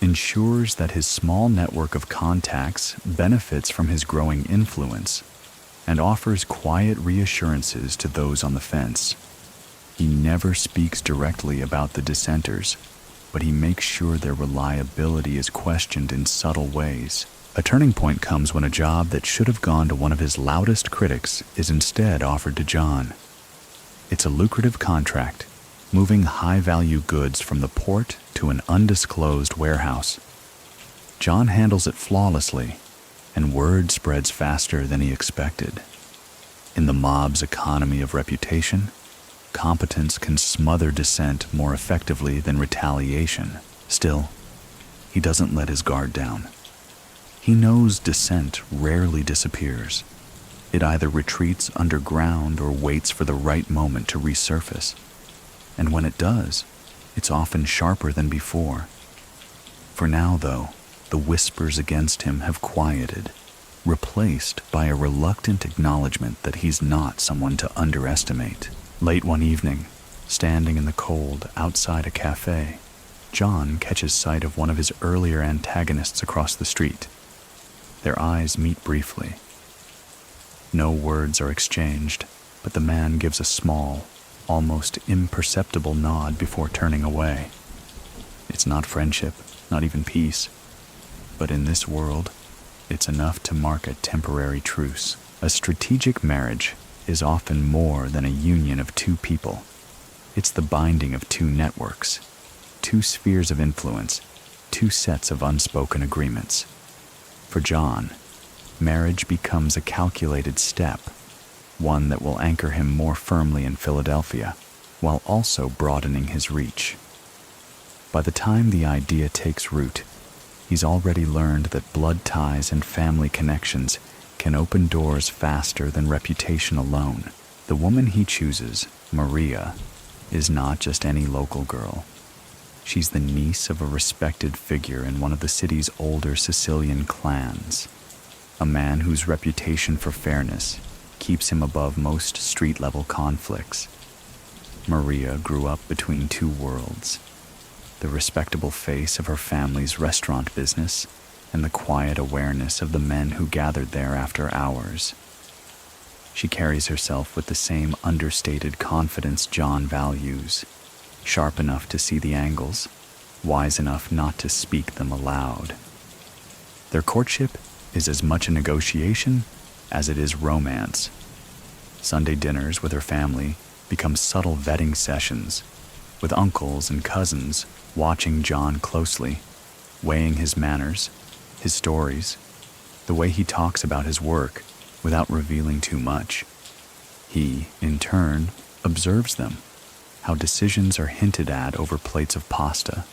ensures that his small network of contacts benefits from his growing influence, and offers quiet reassurances to those on the fence. He never speaks directly about the dissenters, but he makes sure their reliability is questioned in subtle ways. A turning point comes when a job that should have gone to one of his loudest critics is instead offered to John. It's a lucrative contract, moving high-value goods from the port to an undisclosed warehouse. John handles it flawlessly, and word spreads faster than he expected. In the mob's economy of reputation, competence can smother dissent more effectively than retaliation. Still, he doesn't let his guard down. He knows dissent rarely disappears. It either retreats underground or waits for the right moment to resurface. And when it does, it's often sharper than before. For now, though, the whispers against him have quieted, replaced by a reluctant acknowledgement that he's not someone to underestimate. Late one evening, standing in the cold outside a cafe, John catches sight of one of his earlier antagonists across the street. Their eyes meet briefly. No words are exchanged, but the man gives a small, almost imperceptible nod before turning away. It's not friendship, not even peace, but in this world, it's enough to mark a temporary truce. A strategic marriage is often more than a union of two people. It's the binding of two networks, two spheres of influence, two sets of unspoken agreements. For John, marriage becomes a calculated step, one that will anchor him more firmly in Philadelphia, while also broadening his reach. By the time the idea takes root, he's already learned that blood ties and family connections can open doors faster than reputation alone. The woman he chooses, Maria, is not just any local girl. She's the niece of a respected figure in one of the city's older Sicilian clans, a man whose reputation for fairness keeps him above most street-level conflicts. Maria grew up between two worlds, the respectable face of her family's restaurant business and the quiet awareness of the men who gathered there after hours. She carries herself with the same understated confidence John values, sharp enough to see the angles, wise enough not to speak them aloud. Their courtship is as much a negotiation as it is romance. Sunday dinners with her family become subtle vetting sessions, with uncles and cousins watching John closely, weighing his manners, his stories, the way he talks about his work without revealing too much. He, in turn, observes them, how decisions are hinted at over plates of pasta,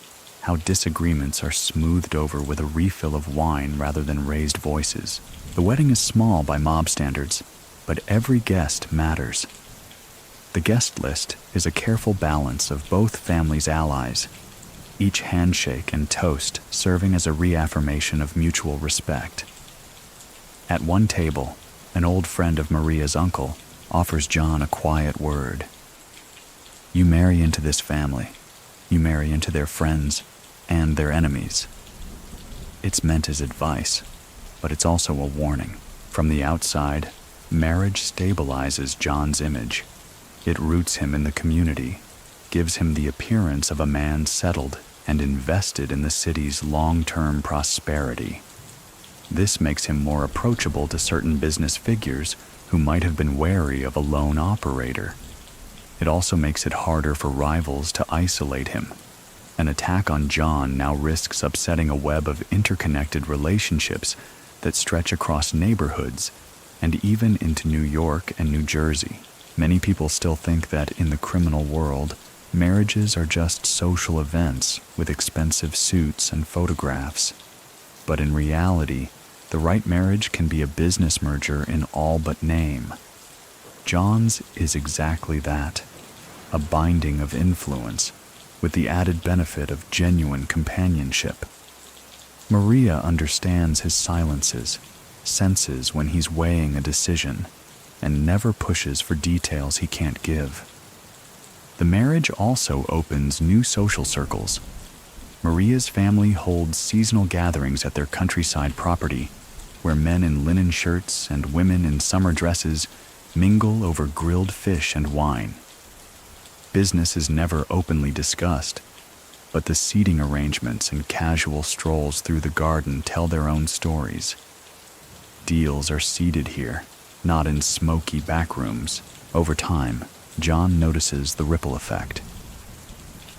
how disagreements are smoothed over with a refill of wine rather than raised voices. The wedding is small by mob standards, but every guest matters. The guest list is a careful balance of both families' allies, each handshake and toast serving as a reaffirmation of mutual respect. At one table, an old friend of Maria's uncle offers John a quiet word. You marry into this family. You marry into their friends and their enemies. It's meant as advice, but it's also a warning. From the outside, marriage stabilizes John's image. It roots him in the community, gives him the appearance of a man settled and invested in the city's long-term prosperity. This makes him more approachable to certain business figures who might have been wary of a lone operator. It also makes it harder for rivals to isolate him. An attack on John now risks upsetting a web of interconnected relationships that stretch across neighborhoods and even into New York and New Jersey. Many people still think that in the criminal world, marriages are just social events with expensive suits and photographs. But in reality, the right marriage can be a business merger in all but name. John's is exactly that, a binding of influence, with the added benefit of genuine companionship. Maria understands his silences, senses when he's weighing a decision, and never pushes for details he can't give. The marriage also opens new social circles. Maria's family holds seasonal gatherings at their countryside property, where men in linen shirts and women in summer dresses mingle over grilled fish and wine. Business is never openly discussed, but the seating arrangements and casual strolls through the garden tell their own stories. Deals are seeded here, not in smoky backrooms. Over time, John notices the ripple effect.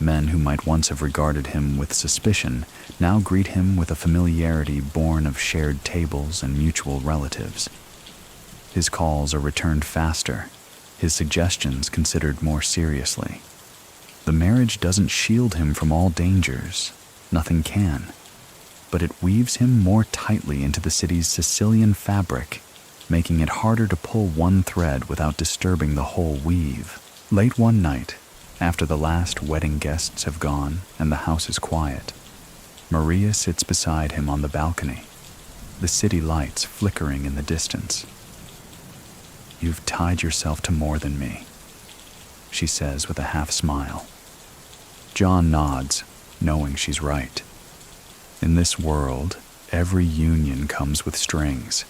Men who might once have regarded him with suspicion now greet him with a familiarity born of shared tables and mutual relatives. His calls are returned faster, his suggestions considered more seriously. The marriage doesn't shield him from all dangers, nothing can, but it weaves him more tightly into the city's Sicilian fabric, making it harder to pull one thread without disturbing the whole weave. Late one night, after the last wedding guests have gone and the house is quiet, Maria sits beside him on the balcony, the city lights flickering in the distance. "You've tied yourself to more than me," she says with a half-smile. John nods, knowing she's right. In this world, every union comes with strings,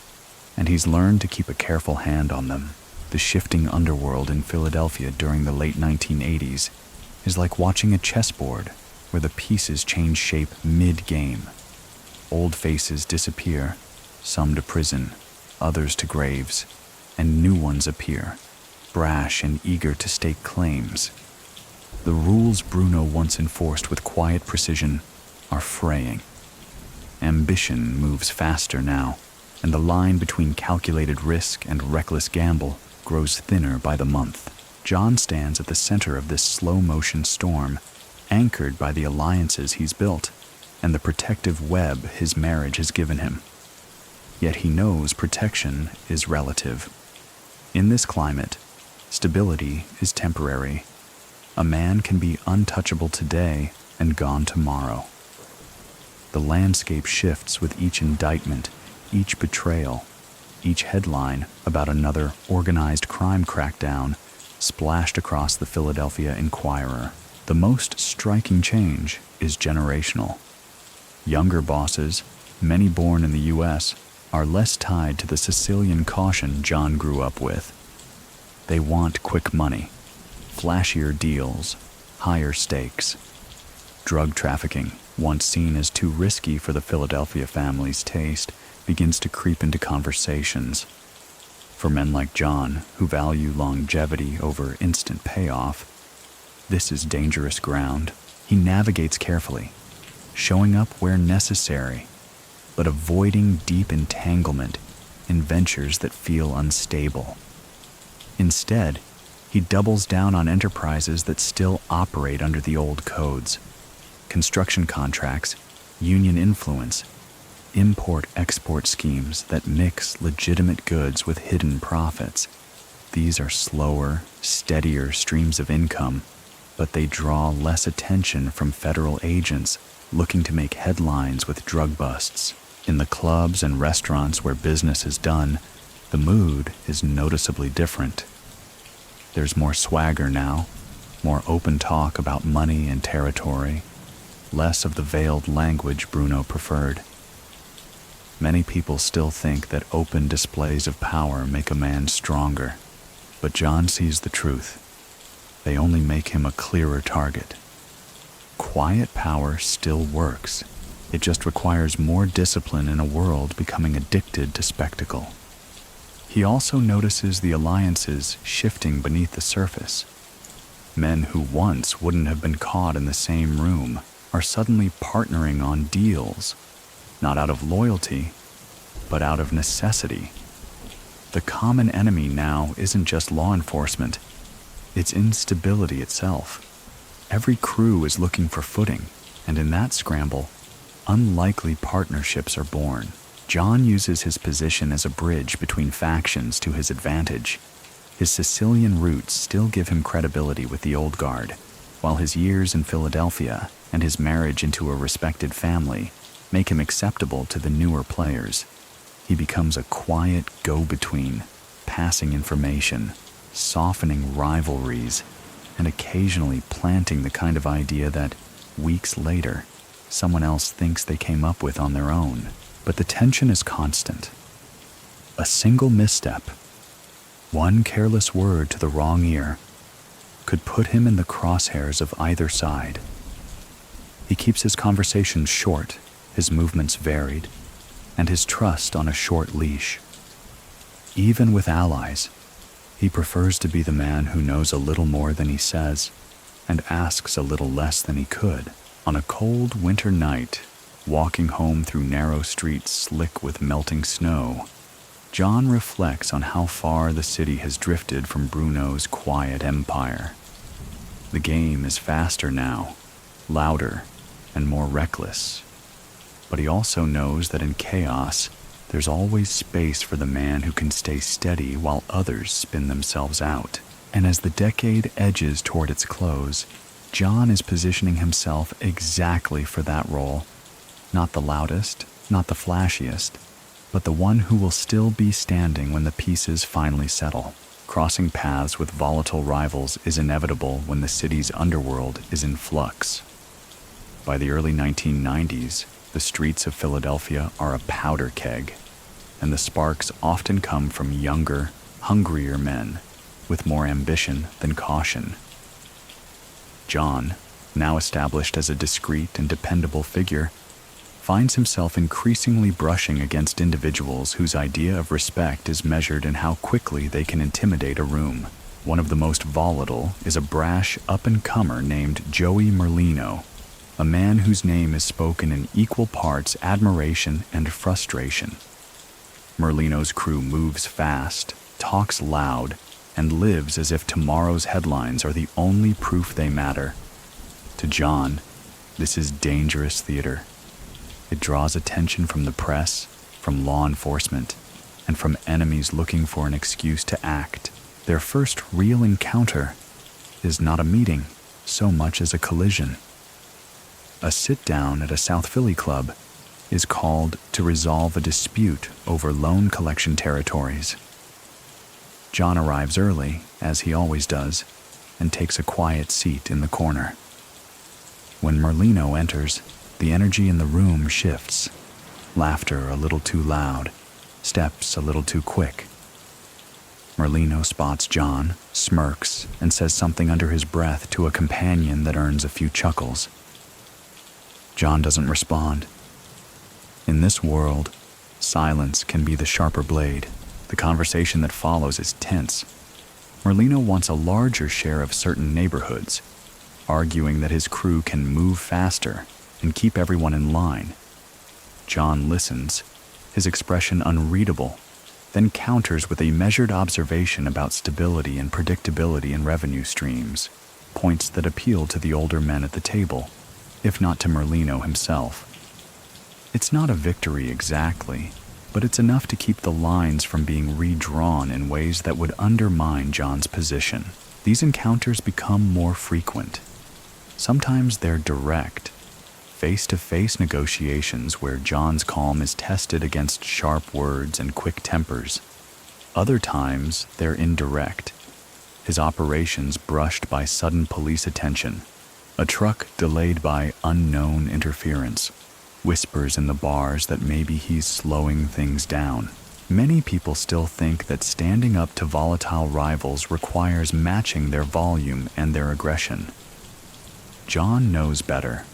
and he's learned to keep a careful hand on them. The shifting underworld in Philadelphia during the late 1980s is like watching a chessboard where the pieces change shape mid-game. Old faces disappear, some to prison, others to graves, and new ones appear, brash and eager to stake claims. The rules Bruno once enforced with quiet precision are fraying. Ambition moves faster now, and the line between calculated risk and reckless gamble grows thinner by the month. John stands at the center of this slow-motion storm, anchored by the alliances he's built and the protective web his marriage has given him. Yet he knows protection is relative. In this climate, stability is temporary. A man can be untouchable today and gone tomorrow. The landscape shifts with each indictment, each betrayal, each headline about another organized crime crackdown splashed across the Philadelphia Inquirer. The most striking change is generational. Younger bosses, many born in the U.S., are less tied to the Sicilian caution John grew up with. They want quick money, flashier deals, higher stakes. Drug trafficking, once seen as too risky for the Philadelphia family's taste, begins to creep into conversations. For men like John, who value longevity over instant payoff, this is dangerous ground. He navigates carefully, showing up where necessary, but avoiding deep entanglement in ventures that feel unstable. Instead, he doubles down on enterprises that still operate under the old codes. Construction contracts, union influence, import-export schemes that mix legitimate goods with hidden profits. These are slower, steadier streams of income, but they draw less attention from federal agents looking to make headlines with drug busts. In the clubs and restaurants where business is done, the mood is noticeably different. There's more swagger now, more open talk about money and territory, less of the veiled language Bruno preferred. Many people still think that open displays of power make a man stronger, but John sees the truth. They only make him a clearer target. Quiet power still works. It just requires more discipline in a world becoming addicted to spectacle. He also notices the alliances shifting beneath the surface. Men who once wouldn't have been caught in the same room are suddenly partnering on deals, not out of loyalty, but out of necessity. The common enemy now isn't just law enforcement, it's instability itself. Every crew is looking for footing, and in that scramble, unlikely partnerships are born. John uses his position as a bridge between factions to his advantage. His Sicilian roots still give him credibility with the old guard, while his years in Philadelphia and his marriage into a respected family make him acceptable to the newer players. He becomes a quiet go-between, passing information, softening rivalries, and occasionally planting the kind of idea that, weeks later, someone else thinks they came up with on their own. But the tension is constant. A single misstep, one careless word to the wrong ear, could put him in the crosshairs of either side. He keeps his conversations short, his movements varied, and his trust on a short leash. Even with allies, he prefers to be the man who knows a little more than he says. and asks a little less than he could. On a cold winter night, walking home through narrow streets slick with melting snow, John reflects on how far the city has drifted from Bruno's quiet empire. The game is faster now, louder, and more reckless. But he also knows that in chaos, there's always space for the man who can stay steady while others spin themselves out. And as the decade edges toward its close, John is positioning himself exactly for that role. Not the loudest, not the flashiest, but the one who will still be standing when the pieces finally settle. Crossing paths with volatile rivals is inevitable when the city's underworld is in flux. By the early 1990s, the streets of Philadelphia are a powder keg, and the sparks often come from younger, hungrier men with more ambition than caution. John, now established as a discreet and dependable figure, finds himself increasingly brushing against individuals whose idea of respect is measured in how quickly they can intimidate a room. One of the most volatile is a brash up-and-comer named Joey Merino, a man whose name is spoken in equal parts admiration and frustration. Merlino's crew moves fast, talks loud, and lives as if tomorrow's headlines are the only proof they matter. To John, this is dangerous theater. It draws attention from the press, from law enforcement, and from enemies looking for an excuse to act. Their first real encounter is not a meeting so much as a collision. A sit-down at a South Philly club is called to resolve a dispute over loan collection territories. John arrives early, as he always does, and takes a quiet seat in the corner. When Merlino enters, the energy in the room shifts. Laughter a little too loud, steps a little too quick. Merlino spots John, smirks, and says something under his breath to a companion that earns a few chuckles. John doesn't respond. In this world, silence can be the sharper blade. The conversation that follows is tense. Merlino wants a larger share of certain neighborhoods, arguing that his crew can move faster and keep everyone in line. John listens, his expression unreadable, then counters with a measured observation about stability and predictability in revenue streams, points that appeal to the older men at the table, if not to Merlino himself. It's not a victory exactly, but it's enough to keep the lines from being redrawn in ways that would undermine John's position. These encounters become more frequent. Sometimes they're direct, face-to-face negotiations where John's calm is tested against sharp words and quick tempers. Other times, they're indirect, his operations brushed by sudden police attention, a truck delayed by unknown interference, whispers in the bars that maybe he's slowing things down. Many people still think that standing up to volatile rivals requires matching their volume and their aggression. John knows better.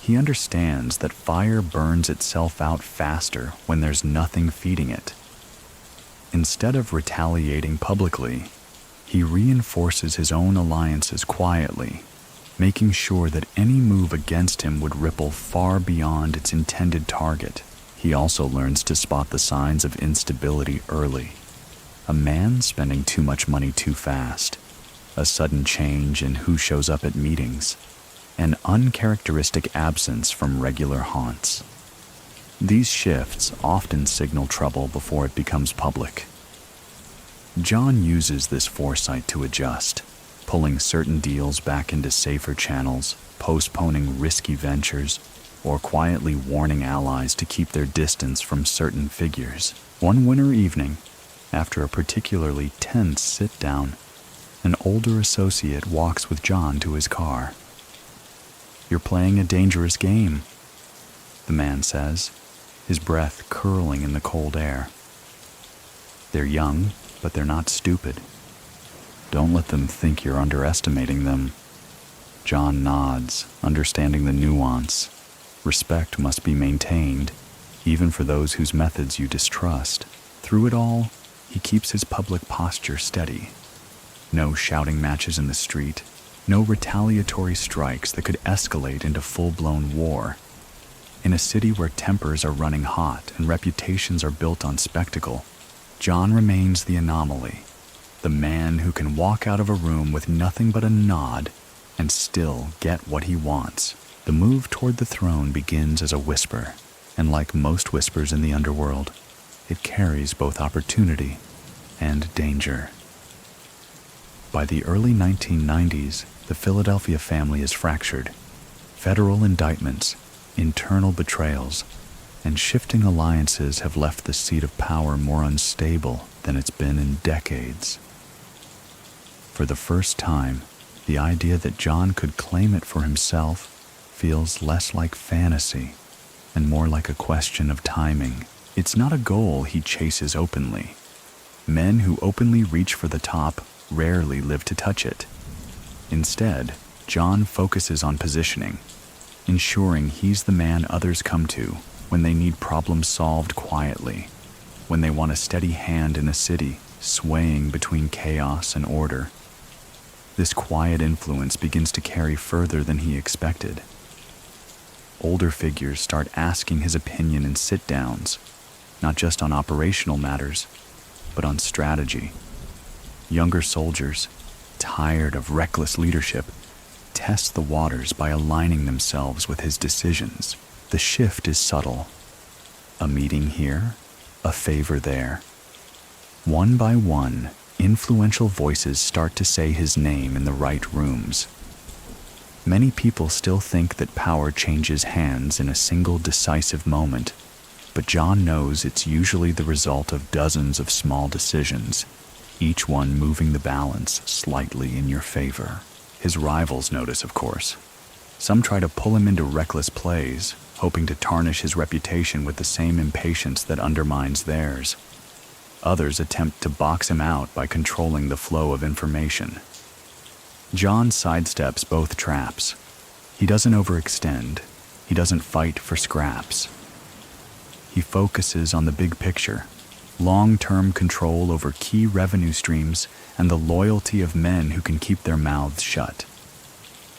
He understands that fire burns itself out faster when there's nothing feeding it. Instead of retaliating publicly, he reinforces his own alliances quietly, making sure that any move against him would ripple far beyond its intended target. He also learns to spot the signs of instability early. A man spending too much money too fast, a sudden change in who shows up at meetings, an uncharacteristic absence from regular haunts. These shifts often signal trouble before it becomes public. John uses this foresight to adjust, pulling certain deals back into safer channels, postponing risky ventures, or quietly warning allies to keep their distance from certain figures. One winter evening, after a particularly tense sit-down, an older associate walks with John to his car. "You're playing a dangerous game," the man says, his breath curling in the cold air. "They're young, but they're not stupid. Don't let them think you're underestimating them." John nods, understanding the nuance. Respect must be maintained, even for those whose methods you distrust. Through it all, he keeps his public posture steady. No shouting matches in the street, No retaliatory strikes that could escalate into full-blown war. In a city where tempers are running hot and reputations are built on spectacle, John remains the anomaly, the man who can walk out of a room with nothing but a nod and still get what he wants. The move toward the throne begins as a whisper, and like most whispers in the underworld, it carries both opportunity and danger. By the early 1990s, the Philadelphia family is fractured. Federal indictments, internal betrayals, and shifting alliances have left the seat of power more unstable than it's been in decades. For the first time, the idea that John could claim it for himself feels less like fantasy and more like a question of timing. It's not a goal he chases openly. Men who openly reach for the top rarely live to touch it. Instead, John focuses on positioning, ensuring he's the man others come to when they need problems solved quietly, when they want a steady hand in a city swaying between chaos and order. This quiet influence begins to carry further than he expected. Older figures start asking his opinion in sit-downs, not just on operational matters, but on strategy. Younger soldiers, tired of reckless leadership, test the waters by aligning themselves with his decisions. The shift is subtle. A meeting here, a favor there. One by one, influential voices start to say his name in the right rooms. Many people still think that power changes hands in a single decisive moment, but John knows it's usually the result of dozens of small decisions, each one moving the balance slightly in your favor. His rivals notice, of course. Some try to pull him into reckless plays, hoping to tarnish his reputation with the same impatience that undermines theirs. Others attempt to box him out by controlling the flow of information. John sidesteps both traps. He doesn't overextend. He doesn't fight for scraps. He focuses on the big picture, long-term control over key revenue streams and the loyalty of men who can keep their mouths shut.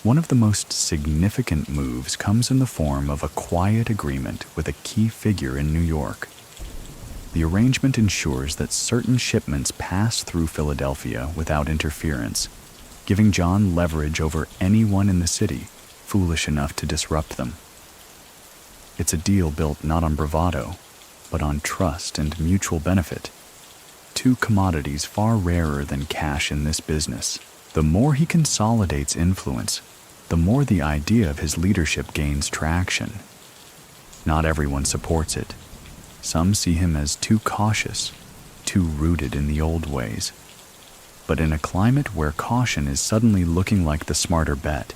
One of the most significant moves comes in the form of a quiet agreement with a key figure in New York. The arrangement ensures that certain shipments pass through Philadelphia without interference, giving John leverage over anyone in the city foolish enough to disrupt them. It's a deal built not on bravado, but on trust and mutual benefit, two commodities far rarer than cash in this business. The more he consolidates influence, the more the idea of his leadership gains traction. Not everyone supports it. Some see him as too cautious, too rooted in the old ways. But in a climate where caution is suddenly looking like the smarter bet,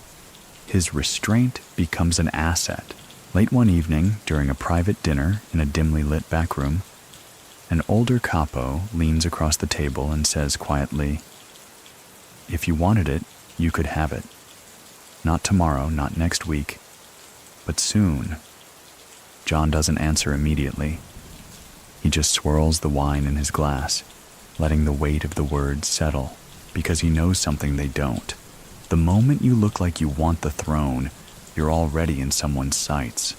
his restraint becomes an asset. Late one evening, during a private dinner in a dimly lit back room, an older capo leans across the table and says quietly, "If you wanted it, you could have it. Not tomorrow, not next week, but soon." John doesn't answer immediately. He just swirls the wine in his glass, letting the weight of the words settle, because he knows something they don't. The moment you look like you want the throne, you're already in someone's sights.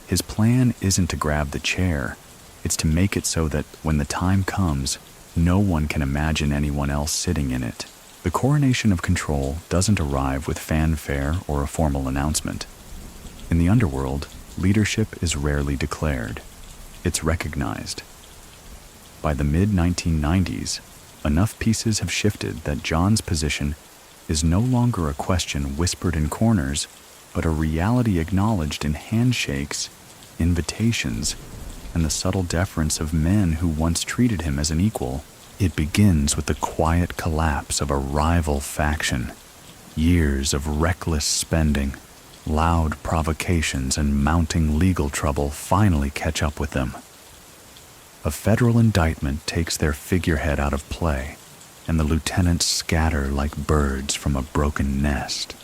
His plan isn't to grab the chair, it's to make it so that when the time comes, no one can imagine anyone else sitting in it. The coronation of control doesn't arrive with fanfare or a formal announcement. In the underworld, leadership is rarely declared. It's recognized. By the mid-1990s, enough pieces have shifted that John's position is no longer a question whispered in corners, but a reality acknowledged in handshakes, invitations, and the subtle deference of men who once treated him as an equal. It begins with the quiet collapse of a rival faction. Years of reckless spending, loud provocations, and mounting legal trouble finally catch up with them. A federal indictment takes their figurehead out of play, and the lieutenants scatter like birds from a broken nest.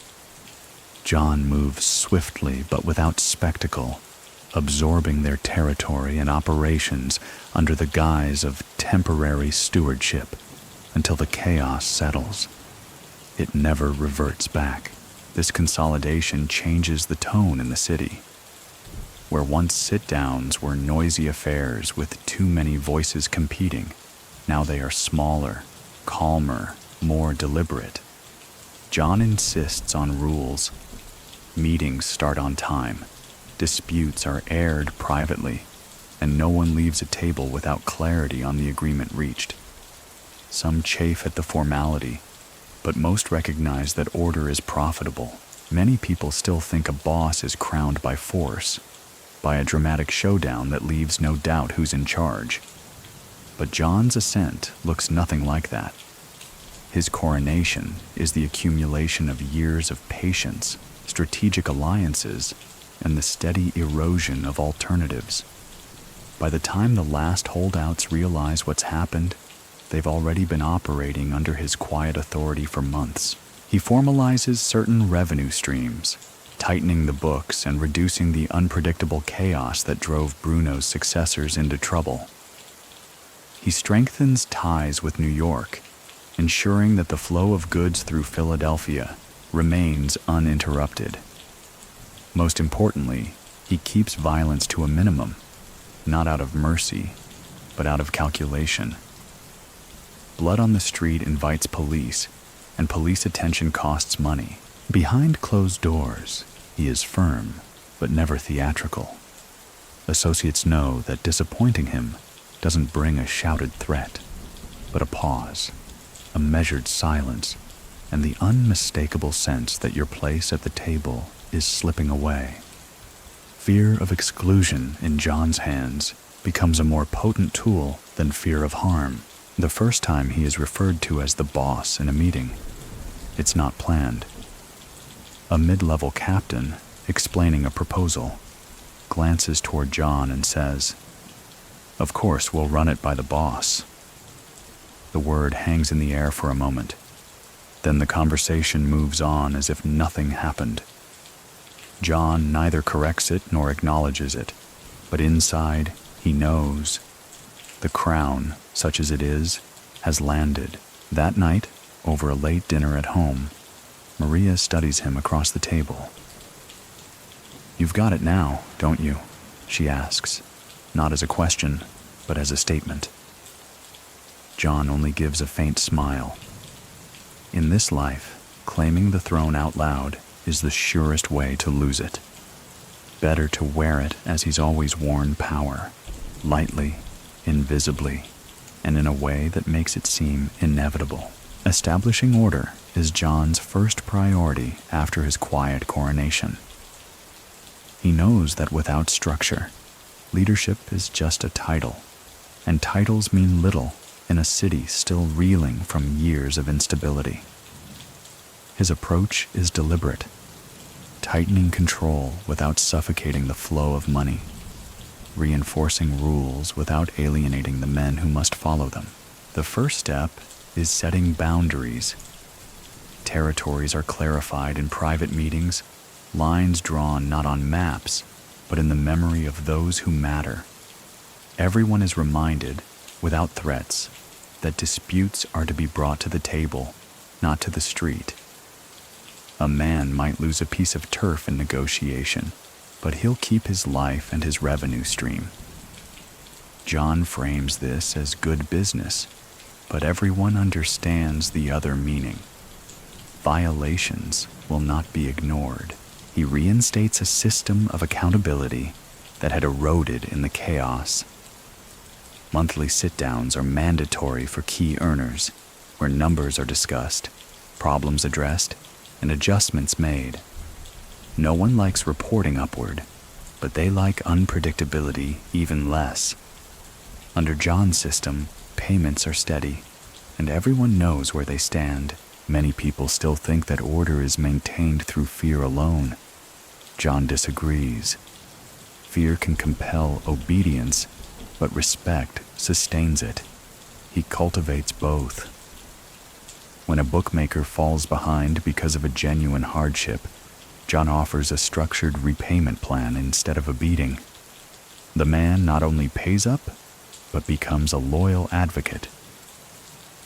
John moves swiftly but without spectacle, absorbing their territory and operations under the guise of temporary stewardship until the chaos settles. it never reverts back. This consolidation changes the tone in the city. Where once sit-downs were noisy affairs with too many voices competing, now they are smaller, calmer, more deliberate. John insists on rules. Meetings start on time. Disputes are aired privately, and no one leaves a table without clarity on the agreement reached. Some chafe at the formality, but most recognize that order is profitable. Many people still think a boss is crowned by force, by a dramatic showdown that leaves no doubt who's in charge. But John's ascent looks nothing like that. His coronation is the accumulation of years of patience, strategic alliances, and the steady erosion of alternatives. By the time the last holdouts realize what's happened, they've already been operating under his quiet authority for months. He formalizes certain revenue streams, tightening the books and reducing the unpredictable chaos that drove Bruno's successors into trouble. He strengthens ties with New York, ensuring that the flow of goods through Philadelphia remains uninterrupted. Most importantly, he keeps violence to a minimum, not out of mercy, but out of calculation. Blood on the street invites police, and police attention costs money. Behind closed doors, he is firm, but never theatrical. Associates know that disappointing him doesn't bring a shouted threat, but a pause, a measured silence, and the unmistakable sense that your place at the table is slipping away. Fear of exclusion in John's hands becomes a more potent tool than fear of harm. The first time he is referred to as the boss in a meeting, it's not planned. A mid-level captain, explaining a proposal, glances toward John and says, "Of course, we'll run it by the boss." The word hangs in the air for a moment. Then the conversation moves on as if nothing happened. John neither corrects it nor acknowledges it, but inside, he knows. The crown, such as it is, has landed. That night, over a late dinner at home, Maria studies him across the table. "You've got it now, don't you?" she asks, not as a question, but as a statement. John only gives a faint smile. In this life, claiming the throne out loud is the surest way to lose it. Better to wear it as he's always worn power, lightly, invisibly, and in a way that makes it seem inevitable. Establishing order is John's first priority after his quiet coronation. He knows that without structure, leadership is just a title, and titles mean little in a city still reeling from years of instability. His approach is deliberate, tightening control without suffocating the flow of money, reinforcing rules without alienating the men who must follow them. The first step is setting boundaries. Territories are clarified in private meetings, lines drawn not on maps, but in the memory of those who matter. Everyone is reminded, without threats, that disputes are to be brought to the table, not to the street. A man might lose a piece of turf in negotiation, but he'll keep his life and his revenue stream. John frames this as good business, but everyone understands the other meaning. Violations will not be ignored. He reinstates a system of accountability that had eroded in the chaos. Monthly sit-downs are mandatory for key earners, where numbers are discussed, problems addressed, and adjustments made. No one likes reporting upward, but they like unpredictability even less. Under John's system, payments are steady, and everyone knows where they stand. Many people still think that order is maintained through fear alone. John disagrees. Fear can compel obedience, but respect sustains it. He cultivates both. When a bookmaker falls behind because of a genuine hardship, John offers a structured repayment plan instead of a beating. The man not only pays up, but becomes a loyal advocate.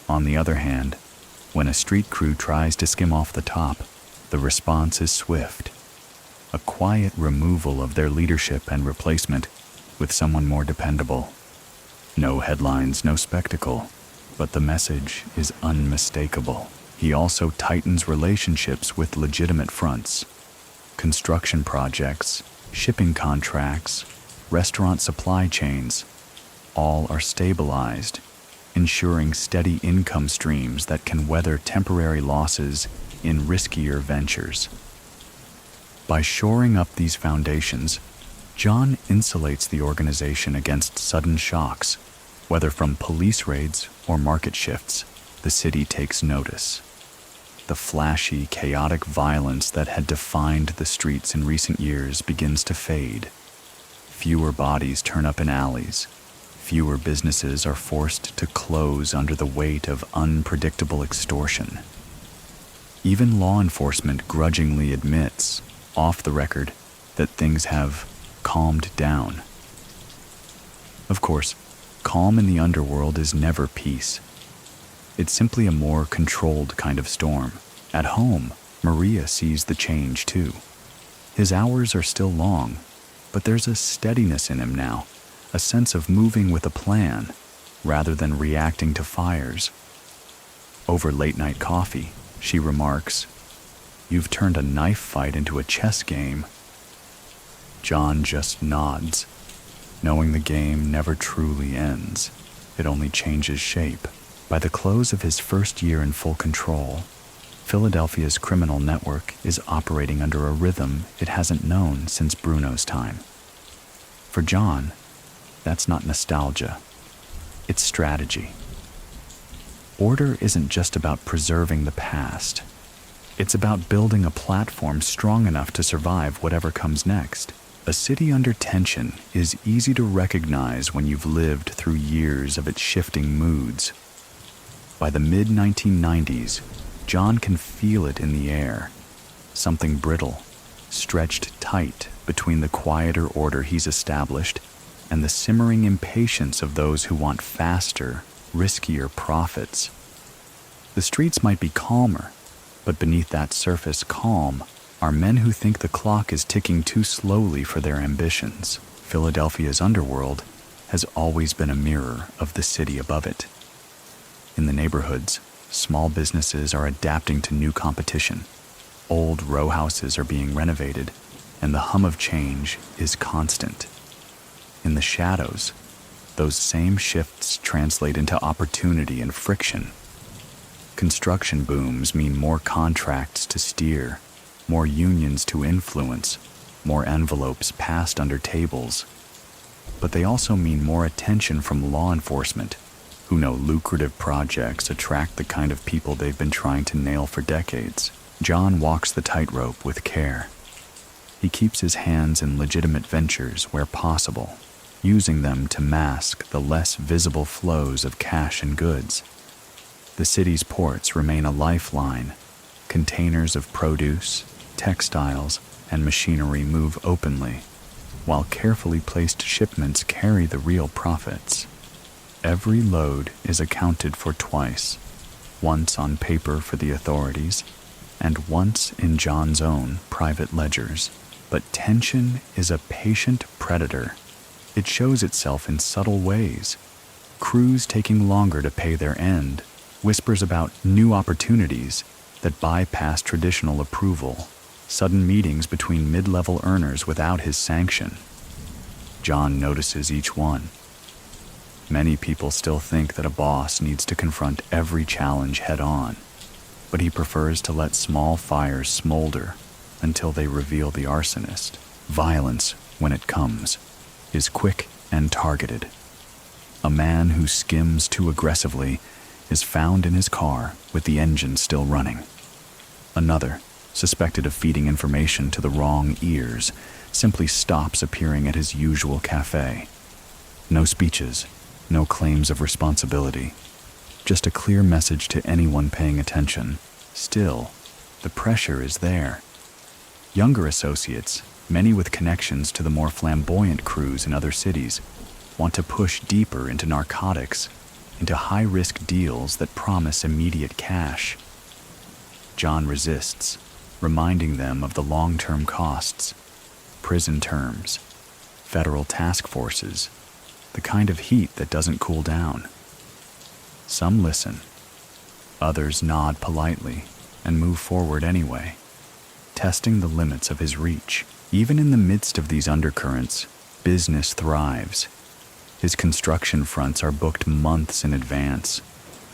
On the other hand, When a street crew tries to skim off the top, the response is swift. A quiet removal of their leadership and replacement with someone more dependable. No headlines, no spectacle, but the message is unmistakable. He also tightens relationships with legitimate fronts. Construction projects, shipping contracts, restaurant supply chains, all are stabilized, ensuring steady income streams that can weather temporary losses in riskier ventures. By shoring up these foundations, John insulates the organization against sudden shocks. Whether from police raids or market shifts, the city takes notice. The flashy, chaotic violence that had defined the streets in recent years begins to fade. Fewer bodies turn up in alleys. Fewer businesses are forced to close under the weight of unpredictable extortion. Even law enforcement grudgingly admits, off the record, that things have calmed down. Of course, calm in the underworld is never peace. It's simply a more controlled kind of storm. At home, Maria sees the change too. His hours are still long, but there's a steadiness in him now, a sense of moving with a plan, rather than reacting to fires. Over late-night coffee, she remarks, "You've turned a knife fight into a chess game." John just nods, knowing the game never truly ends. It only changes shape. By the close of his first year in full control, Philadelphia's criminal network is operating under a rhythm it hasn't known since Bruno's time. For John, that's not nostalgia. It's strategy. Order isn't just about preserving the past. It's about building a platform strong enough to survive whatever comes next. A city under tension is easy to recognize when you've lived through years of its shifting moods. By the mid-1990s, John can feel it in the air. Something brittle, stretched tight between the quieter order he's established and the simmering impatience of those who want faster, riskier profits. The streets might be calmer, but beneath that surface calm are men who think the clock is ticking too slowly for their ambitions. Philadelphia's underworld has always been a mirror of the city above it. In the neighborhoods, small businesses are adapting to new competition. Old row houses are being renovated, and the hum of change is constant. In the shadows, those same shifts translate into opportunity and friction. Construction booms mean more contracts to steer, more unions to influence, more envelopes passed under tables. But they also mean more attention from law enforcement, who know lucrative projects attract the kind of people they've been trying to nail for decades. John walks the tightrope with care. He keeps his hands in legitimate ventures where possible, using them to mask the less visible flows of cash and goods. The city's ports remain a lifeline. Containers of produce, textiles, and machinery move openly, while carefully placed shipments carry the real profits. Every load is accounted for twice, once on paper for the authorities, and once in John's own private ledgers. But tension is a patient predator. It shows itself in subtle ways. Crews taking longer to pay their end, whispers about new opportunities that bypass traditional approval, sudden meetings between mid-level earners without his sanction. John notices each one. Many people still think that a boss needs to confront every challenge head-on, but he prefers to let small fires smolder until they reveal the arsonist. Violence, when it comes, is quick and targeted. A man who skims too aggressively is found in his car with the engine still running. Another, suspected of feeding information to the wrong ears, simply stops appearing at his usual cafe. No speeches, no claims of responsibility, just a clear message to anyone paying attention. Still, the pressure is there. Younger associates, many with connections to the more flamboyant crews in other cities, want to push deeper into narcotics, into high-risk deals that promise immediate cash. John resists, reminding them of the long-term costs, prison terms, federal task forces, the kind of heat that doesn't cool down. Some listen, others nod politely and move forward anyway, testing the limits of his reach. Even in the midst of these undercurrents, business thrives. His construction fronts are booked months in advance.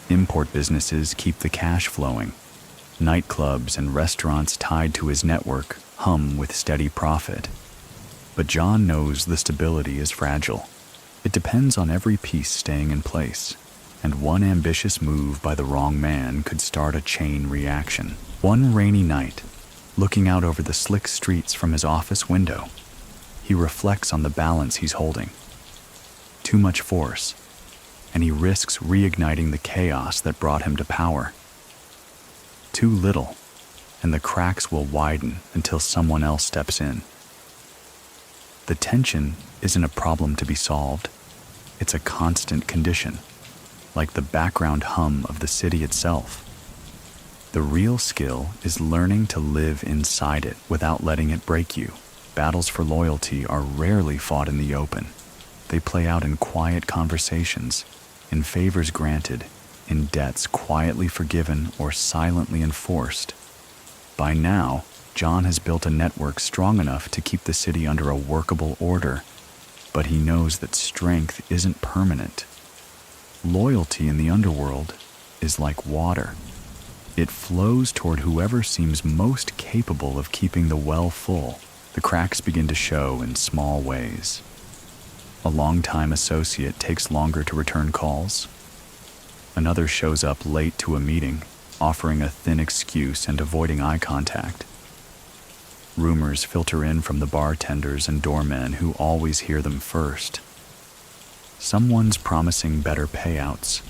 Import businesses keep the cash flowing. Nightclubs and restaurants tied to his network hum with steady profit. But John knows the stability is fragile. It depends on every piece staying in place, and one ambitious move by the wrong man could start a chain reaction. One rainy night, looking out over the slick streets from his office window, he reflects on the balance he's holding. Too much force, and he risks reigniting the chaos that brought him to power. Too little, and the cracks will widen until someone else steps in. The tension isn't a problem to be solved. It's a constant condition, like the background hum of the city itself. The real skill is learning to live inside it without letting it break you. Battles for loyalty are rarely fought in the open. They play out in quiet conversations, in favors granted, in debts quietly forgiven or silently enforced. By now, John has built a network strong enough to keep the city under a workable order, but he knows that strength isn't permanent. Loyalty in the underworld is like water. It flows toward whoever seems most capable of keeping the well full. The cracks begin to show in small ways. A longtime associate takes longer to return calls. Another shows up late to a meeting, offering a thin excuse and avoiding eye contact. Rumors filter in from the bartenders and doormen who always hear them first. Someone's promising better payouts.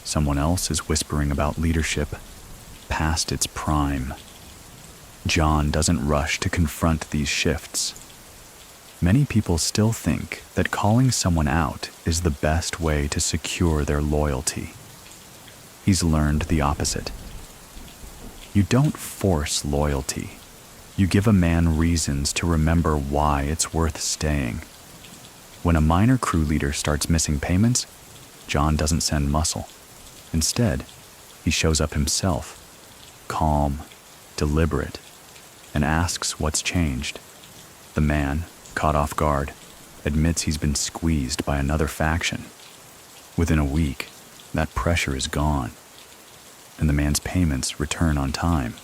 Someone else is whispering about leadership past its prime. John doesn't rush to confront these shifts. Many people still think that calling someone out is the best way to secure their loyalty. He's learned the opposite. You don't force loyalty. You give a man reasons to remember why it's worth staying. When a minor crew leader starts missing payments, John doesn't send muscle. Instead, he shows up himself, calm, deliberate, and asks what's changed. The man, caught off guard, admits he's been squeezed by another faction. Within a week, that pressure is gone, and the man's payments return on time.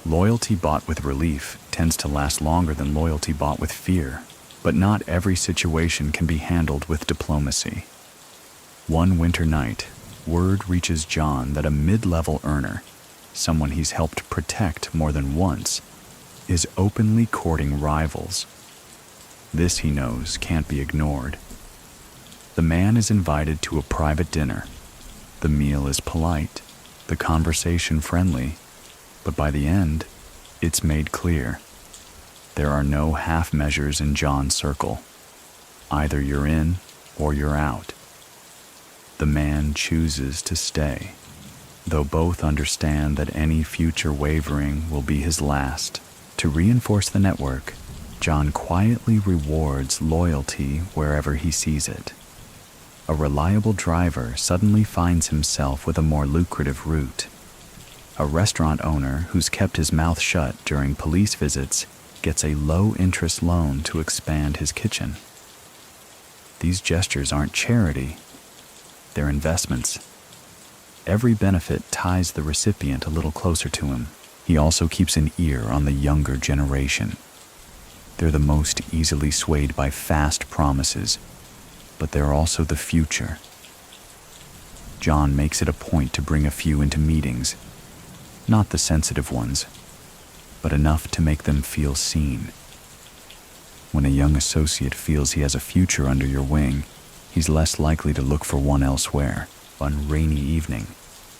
Loyalty bought with relief tends to last longer than loyalty bought with fear, but not every situation can be handled with diplomacy. One winter night, word reaches John that a mid-level earner, someone he's helped protect more than once, is openly courting rivals. This, he knows, can't be ignored. The man is invited to a private dinner. The meal is polite, the conversation friendly, but by the end, it's made clear. There are no half measures in John's circle. Either you're in or you're out. The man chooses to stay, though both understand that any future wavering will be his last. To reinforce the network, John quietly rewards loyalty wherever he sees it. A reliable driver suddenly finds himself with a more lucrative route. A restaurant owner who's kept his mouth shut during police visits gets a low-interest loan to expand his kitchen. These gestures aren't charity. They're investments. Every benefit ties the recipient a little closer to him. He also keeps an ear on the younger generation. They're the most easily swayed by fast promises, but they're also the future. John makes it a point to bring a few into meetings, not the sensitive ones, but enough to make them feel seen. When a young associate feels he has a future under your wing, he's less likely to look for one elsewhere. One rainy evening,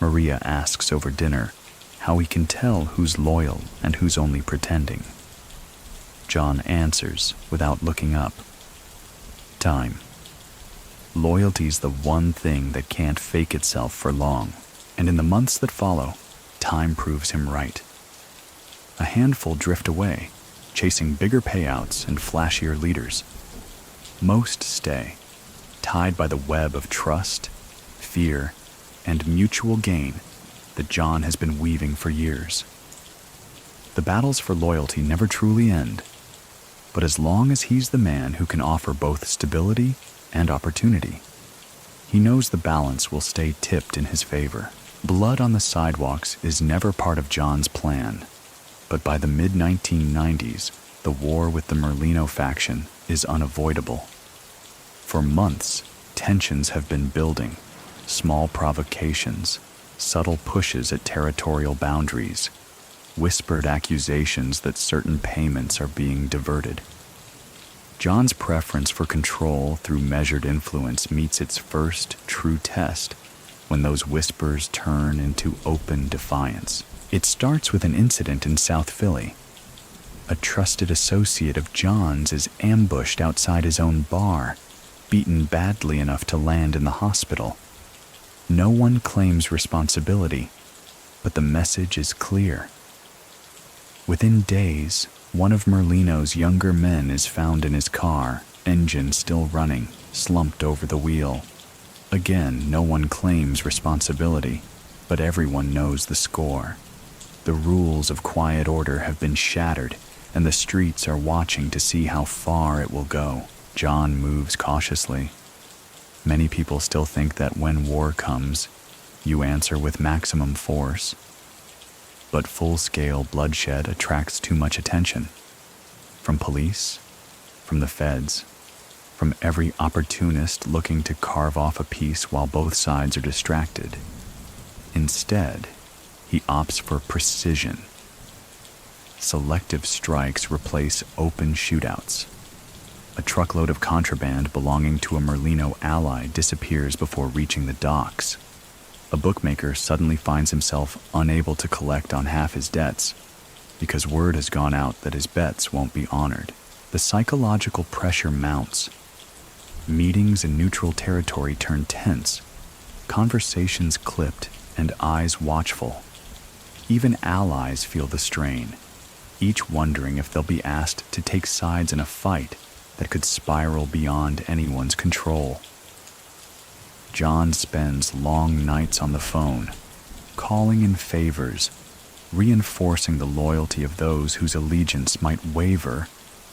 Maria asks over dinner how he can tell who's loyal and who's only pretending. John answers without looking up. Time. Loyalty's the one thing that can't fake itself for long, and in the months that follow, time proves him right. A handful drift away, chasing bigger payouts and flashier leaders. Most stay, tied by the web of trust, fear, and mutual gain that John has been weaving for years. The battles for loyalty never truly end, but as long as he's the man who can offer both stability and opportunity, he knows the balance will stay tipped in his favor. Blood on the sidewalks is never part of John's plan, but by the mid-1990s, the war with the Merino faction is unavoidable. For months, tensions have been building, small provocations, subtle pushes at territorial boundaries, whispered accusations that certain payments are being diverted. John's preference for control through measured influence meets its first true test when those whispers turn into open defiance. It starts with an incident in South Philly. A trusted associate of John's is ambushed outside his own bar, beaten badly enough to land in the hospital. No one claims responsibility, but the message is clear. Within days, one of Merlino's younger men is found in his car, engine still running, slumped over the wheel. Again, no one claims responsibility, but everyone knows the score. The rules of quiet order have been shattered, and the streets are watching to see how far it will go. John moves cautiously. Many people still think that when war comes, you answer with maximum force. But full-scale bloodshed attracts too much attention. From police, from the feds, from every opportunist looking to carve off a piece while both sides are distracted. Instead, he opts for precision. Selective strikes replace open shootouts. A truckload of contraband belonging to a Merlino ally disappears before reaching the docks. A bookmaker suddenly finds himself unable to collect on half his debts because word has gone out that his bets won't be honored. The psychological pressure mounts. Meetings in neutral territory turn tense, conversations clipped, and eyes watchful. Even allies feel the strain, each wondering if they'll be asked to take sides in a fight that could spiral beyond anyone's control. John spends long nights on the phone, calling in favors, reinforcing the loyalty of those whose allegiance might waver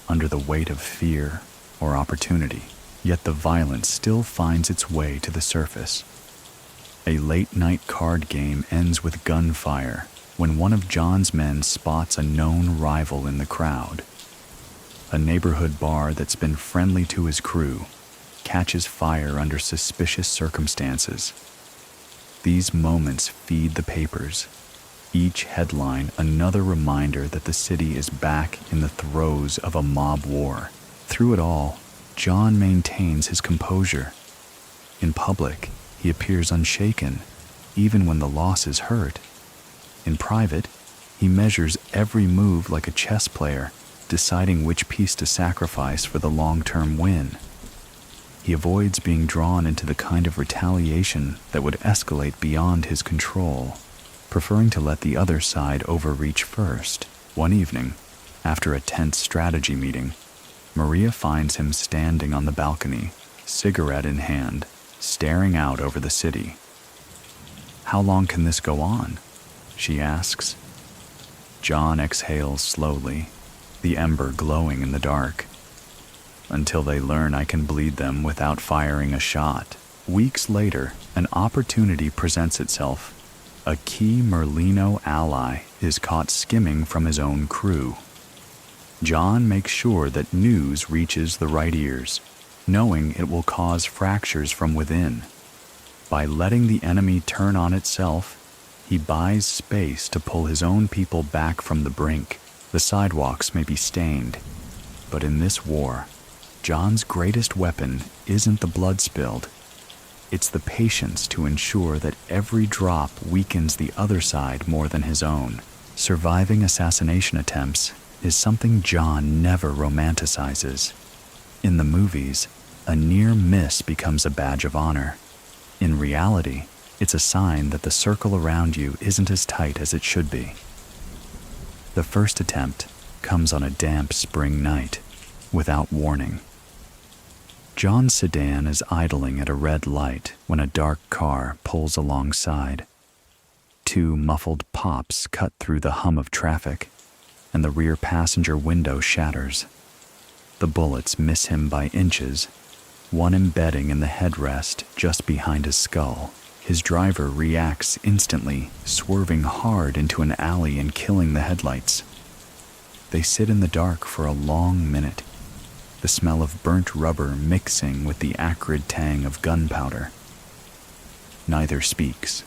under the weight of fear or opportunity. Yet the violence still finds its way to the surface. A late-night card game ends with gunfire when one of John's men spots a known rival in the crowd. A neighborhood bar that's been friendly to his crew catches fire under suspicious circumstances. These moments feed the papers, each headline another reminder that the city is back in the throes of a mob war. Through it all, John maintains his composure. In public, he appears unshaken, even when the losses hurt. In private, he measures every move like a chess player, deciding which piece to sacrifice for the long-term win. He avoids being drawn into the kind of retaliation that would escalate beyond his control, preferring to let the other side overreach first. One evening, after a tense strategy meeting, Maria finds him standing on the balcony, cigarette in hand, staring out over the city. "How long can this go on?" she asks. John exhales slowly, the ember glowing in the dark. "Until they learn I can bleed them without firing a shot." Weeks later, an opportunity presents itself. A key Merlino ally is caught skimming from his own crew. John makes sure that news reaches the right ears, knowing it will cause fractures from within. By letting the enemy turn on itself, he buys space to pull his own people back from the brink. The sidewalks may be stained, but in this war, John's greatest weapon isn't the blood spilled. It's the patience to ensure that every drop weakens the other side more than his own. Surviving assassination attempts is something John never romanticizes. In the movies, A near miss becomes a badge of honor. In reality, it's a sign that the circle around you isn't as tight as it should be. The first attempt comes on a damp spring night, without warning. John's sedan is idling at a red light when a dark car pulls alongside. Two muffled pops cut through the hum of traffic, and the rear passenger window shatters. The bullets miss him by inches, one embedding in the headrest just behind his skull. His driver reacts instantly, swerving hard into an alley and killing the headlights. They sit in the dark for a long minute, the smell of burnt rubber mixing with the acrid tang of gunpowder. Neither speaks.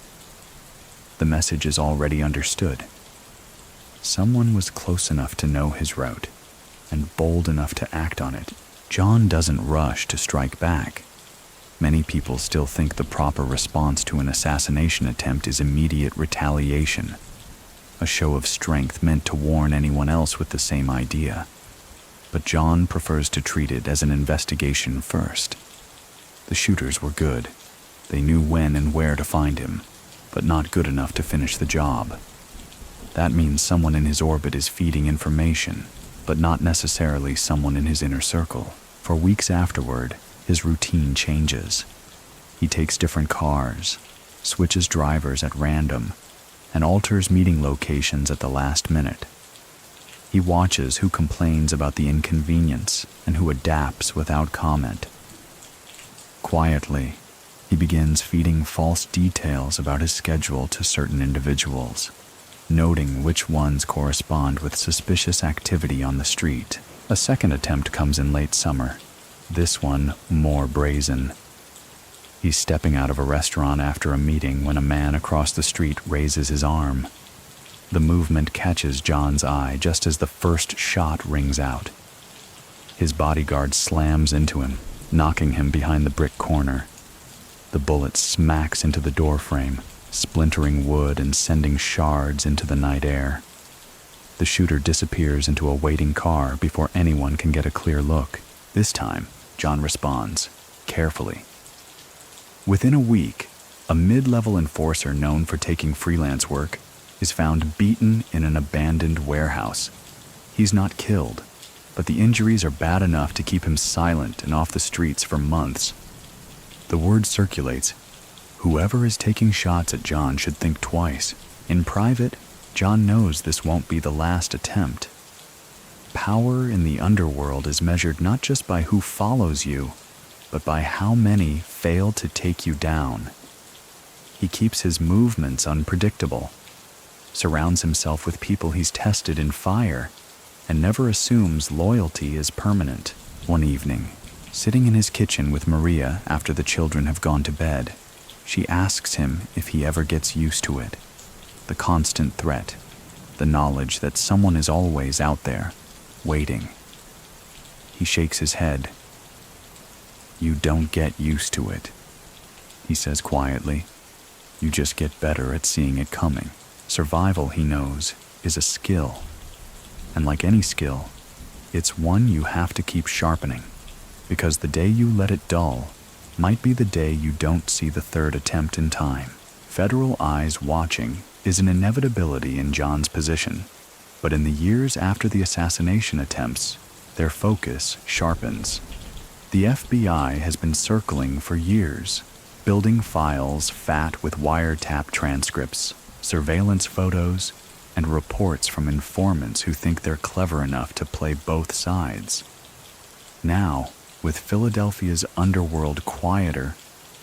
The message is already understood. Someone was close enough to know his route, and bold enough to act on it. John doesn't rush to strike back. Many people still think the proper response to an assassination attempt is immediate retaliation, a show of strength meant to warn anyone else with the same idea. But John prefers to treat it as an investigation first. The shooters were good. They knew when and where to find him, but not good enough to finish the job. That means someone in his orbit is feeding information, but not necessarily someone in his inner circle. For weeks afterward, his routine changes. He takes different cars, switches drivers at random, and alters meeting locations at the last minute. He watches who complains about the inconvenience and who adapts without comment. Quietly, he begins feeding false details about his schedule to certain individuals, noting which ones correspond with suspicious activity on the street. A second attempt comes in late summer, this one more brazen. He's stepping out of a restaurant after a meeting when a man across the street raises his arm. The movement catches John's eye just as the first shot rings out. His bodyguard slams into him, knocking him behind the brick corner. The bullet smacks into the doorframe, splintering wood and sending shards into the night air. The shooter disappears into a waiting car before anyone can get a clear look. This time, John responds, carefully. Within a week, a mid-level enforcer known for taking freelance work is found beaten in an abandoned warehouse. He's not killed, but the injuries are bad enough to keep him silent and off the streets for months. The word circulates. Whoever is taking shots at John should think twice. In private, John knows this won't be the last attempt. Power in the underworld is measured not just by who follows you, but by how many fail to take you down. He keeps his movements unpredictable, surrounds himself with people he's tested in fire, and never assumes loyalty is permanent. One evening, sitting in his kitchen with Maria after the children have gone to bed, she asks him if he ever gets used to it. The constant threat, the knowledge that someone is always out there, waiting. He shakes his head. "You don't get used to it," he says quietly. "You just get better at seeing it coming." Survival, he knows, is a skill. And like any skill, it's one you have to keep sharpening, because the day you let it dull might be the day you don't see the third attempt in time. Federal eyes watching is an inevitability in John's position, but in the years after the assassination attempts, their focus sharpens. The FBI has been circling for years, building files fat with wiretap transcripts, surveillance photos, and reports from informants who think they're clever enough to play both sides. Now, with Philadelphia's underworld quieter,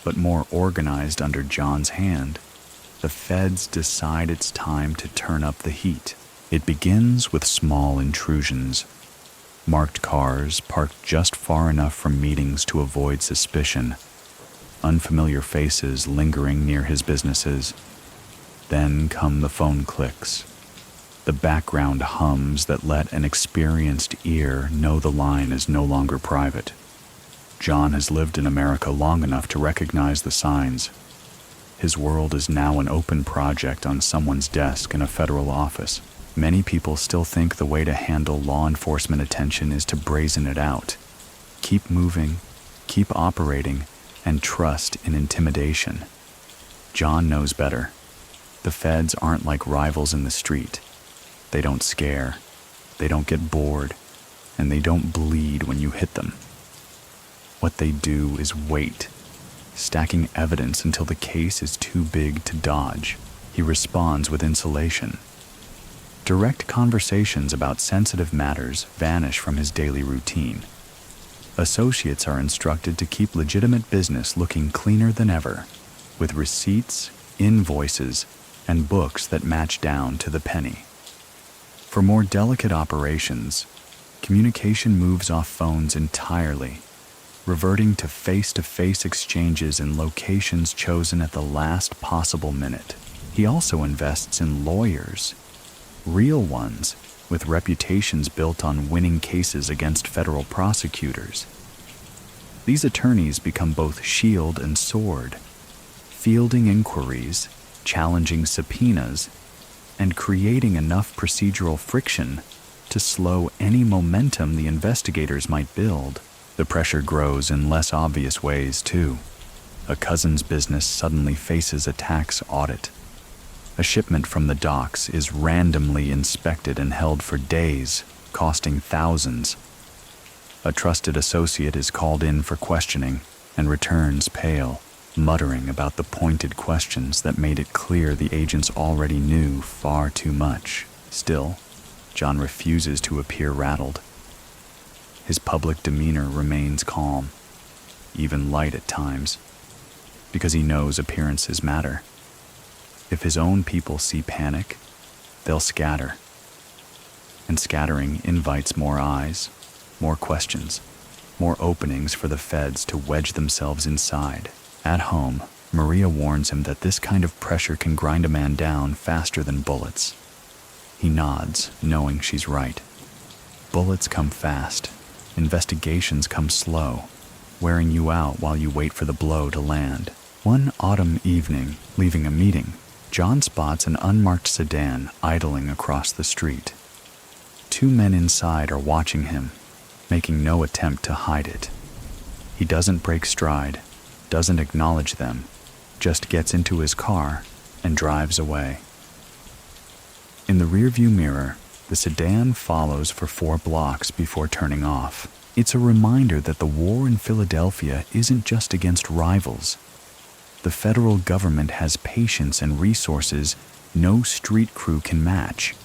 but more organized under John's hand, the feds decide it's time to turn up the heat. It begins with small intrusions. Marked cars parked just far enough from meetings to avoid suspicion. Unfamiliar faces lingering near his businesses. Then come the phone clicks. The background hums that let an experienced ear know the line is no longer private. John has lived in America long enough to recognize the signs. His world is now an open project on someone's desk in a federal office. Many people still think the way to handle law enforcement attention is to brazen it out. Keep moving, Keep operating and trust in intimidation. John knows better. The feds aren't like rivals in the street. They don't scare, they don't get bored, and they don't bleed when you hit them. What they do is wait, stacking evidence until the case is too big to dodge. He responds with insulation. Direct conversations about sensitive matters vanish from his daily routine. Associates are instructed to keep legitimate business looking cleaner than ever, with receipts, invoices, and books that match down to the penny. For more delicate operations, communication moves off phones entirely, reverting to face-to-face exchanges in locations chosen at the last possible minute. He also invests in lawyers, real ones with reputations built on winning cases against federal prosecutors. These attorneys become both shield and sword, fielding inquiries, challenging subpoenas, and creating enough procedural friction to slow any momentum the investigators might build. The pressure grows in less obvious ways, too. A cousin's business suddenly faces a tax audit. A shipment from the docks is randomly inspected and held for days, costing thousands. A trusted associate is called in for questioning and returns pale, muttering about the pointed questions that made it clear the agents already knew far too much. Still, John refuses to appear rattled. His public demeanor remains calm, even light at times, because he knows appearances matter. If his own people see panic, they'll scatter. And scattering invites more eyes, more questions, more openings for the feds to wedge themselves inside. At home, Maria warns him that this kind of pressure can grind a man down faster than bullets. He nods, knowing she's right. Bullets come fast. Investigations come slow, wearing you out while you wait for the blow to land. One autumn evening, leaving a meeting, John spots an unmarked sedan idling across the street. Two men inside are watching him, making no attempt to hide it. He doesn't break stride, doesn't acknowledge them, just gets into his car and drives away. In the rearview mirror, the sedan follows for 4 blocks before turning off. It's a reminder that the war in Philadelphia isn't just against rivals. The federal government has patience and resources no street crew can match.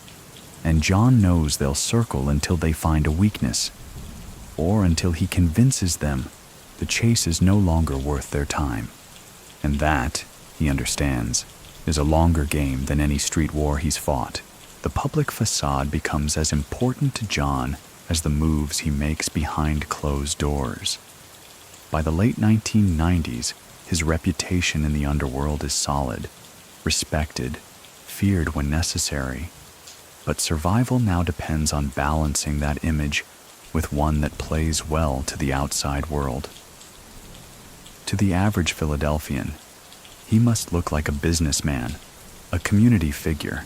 And John knows they'll circle until they find a weakness, or until he convinces them the chase is no longer worth their time. And that, he understands, is a longer game than any street war he's fought. The public facade becomes as important to John as the moves he makes behind closed doors. By the late 1990s, his reputation in the underworld is solid, respected, feared when necessary. But survival now depends on balancing that image with one that plays well to the outside world. To the average Philadelphian, he must look like a businessman, a community figure,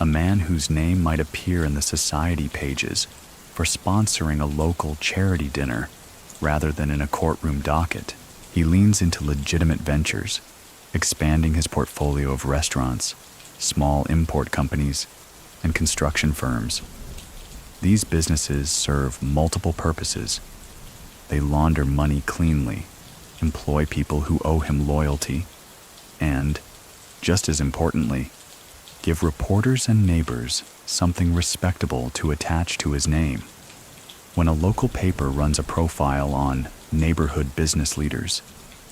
a man whose name might appear in the society pages for sponsoring a local charity dinner rather than in a courtroom docket. He leans into legitimate ventures, expanding his portfolio of restaurants, small import companies, and construction firms. These businesses serve multiple purposes. They launder money cleanly, employ people who owe him loyalty, and, just as importantly, give reporters and neighbors something respectable to attach to his name. When a local paper runs a profile on neighborhood business leaders,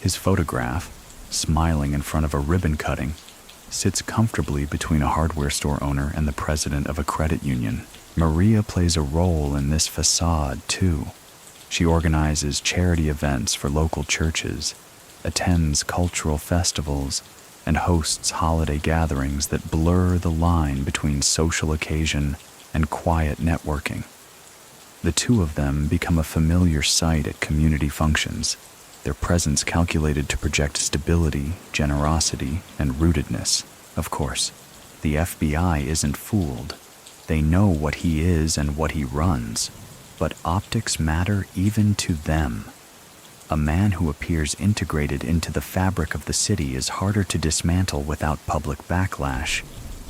his photograph, smiling in front of a ribbon cutting, sits comfortably between a hardware store owner and the president of a credit union. Maria plays a role in this facade, too. She organizes charity events for local churches, attends cultural festivals, and hosts holiday gatherings that blur the line between social occasion and quiet networking. The two of them become a familiar sight at community functions, their presence calculated to project stability, generosity, and rootedness. Of course, the FBI isn't fooled. They know what he is and what he runs, but optics matter even to them. A man who appears integrated into the fabric of the city is harder to dismantle without public backlash,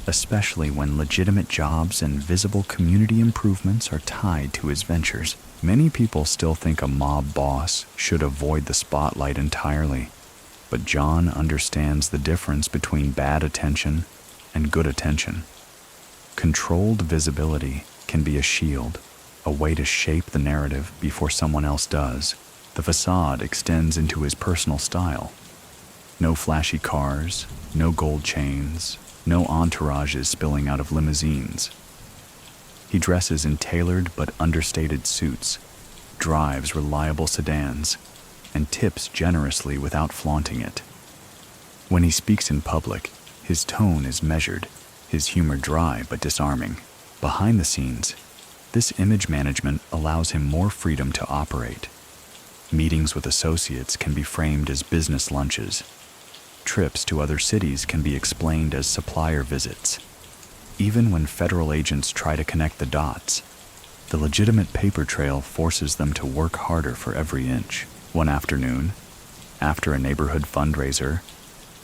especially when legitimate jobs and visible community improvements are tied to his ventures. Many people still think a mob boss should avoid the spotlight entirely, but John understands the difference between bad attention and good attention. Controlled visibility can be a shield, a way to shape the narrative before someone else does. The facade extends into his personal style. No flashy cars, no gold chains, no entourages spilling out of limousines. He dresses in tailored but understated suits, drives reliable sedans, and tips generously without flaunting it. When he speaks in public, his tone is measured, his humor dry but disarming. Behind the scenes, this image management allows him more freedom to operate. Meetings with associates can be framed as business lunches. Trips to other cities can be explained as supplier visits. Even when federal agents try to connect the dots, the legitimate paper trail forces them to work harder for every inch. One afternoon, after a neighborhood fundraiser,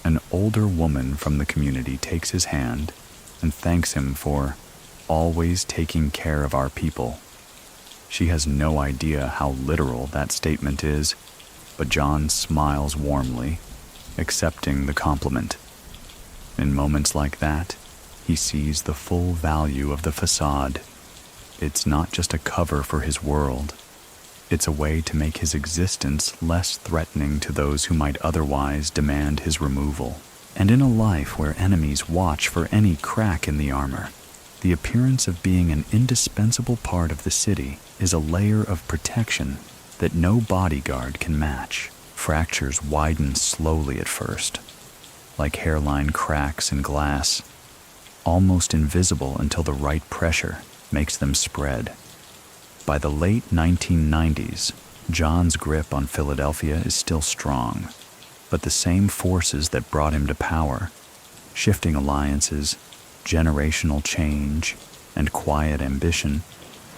an older woman from the community takes his hand and thanks him for always taking care of our people. She has no idea how literal that statement is, but John smiles warmly, accepting the compliment. In moments like that, he sees the full value of the facade. It's not just a cover for his world. It's a way to make his existence less threatening to those who might otherwise demand his removal. And in a life where enemies watch for any crack in the armor, the appearance of being an indispensable part of the city is a layer of protection that no bodyguard can match. Fractures widen slowly at first, like hairline cracks in glass, almost invisible until the right pressure makes them spread. By the late 1990s, John's grip on Philadelphia is still strong, but the same forces that brought him to power, shifting alliances, generational change, and quiet ambition,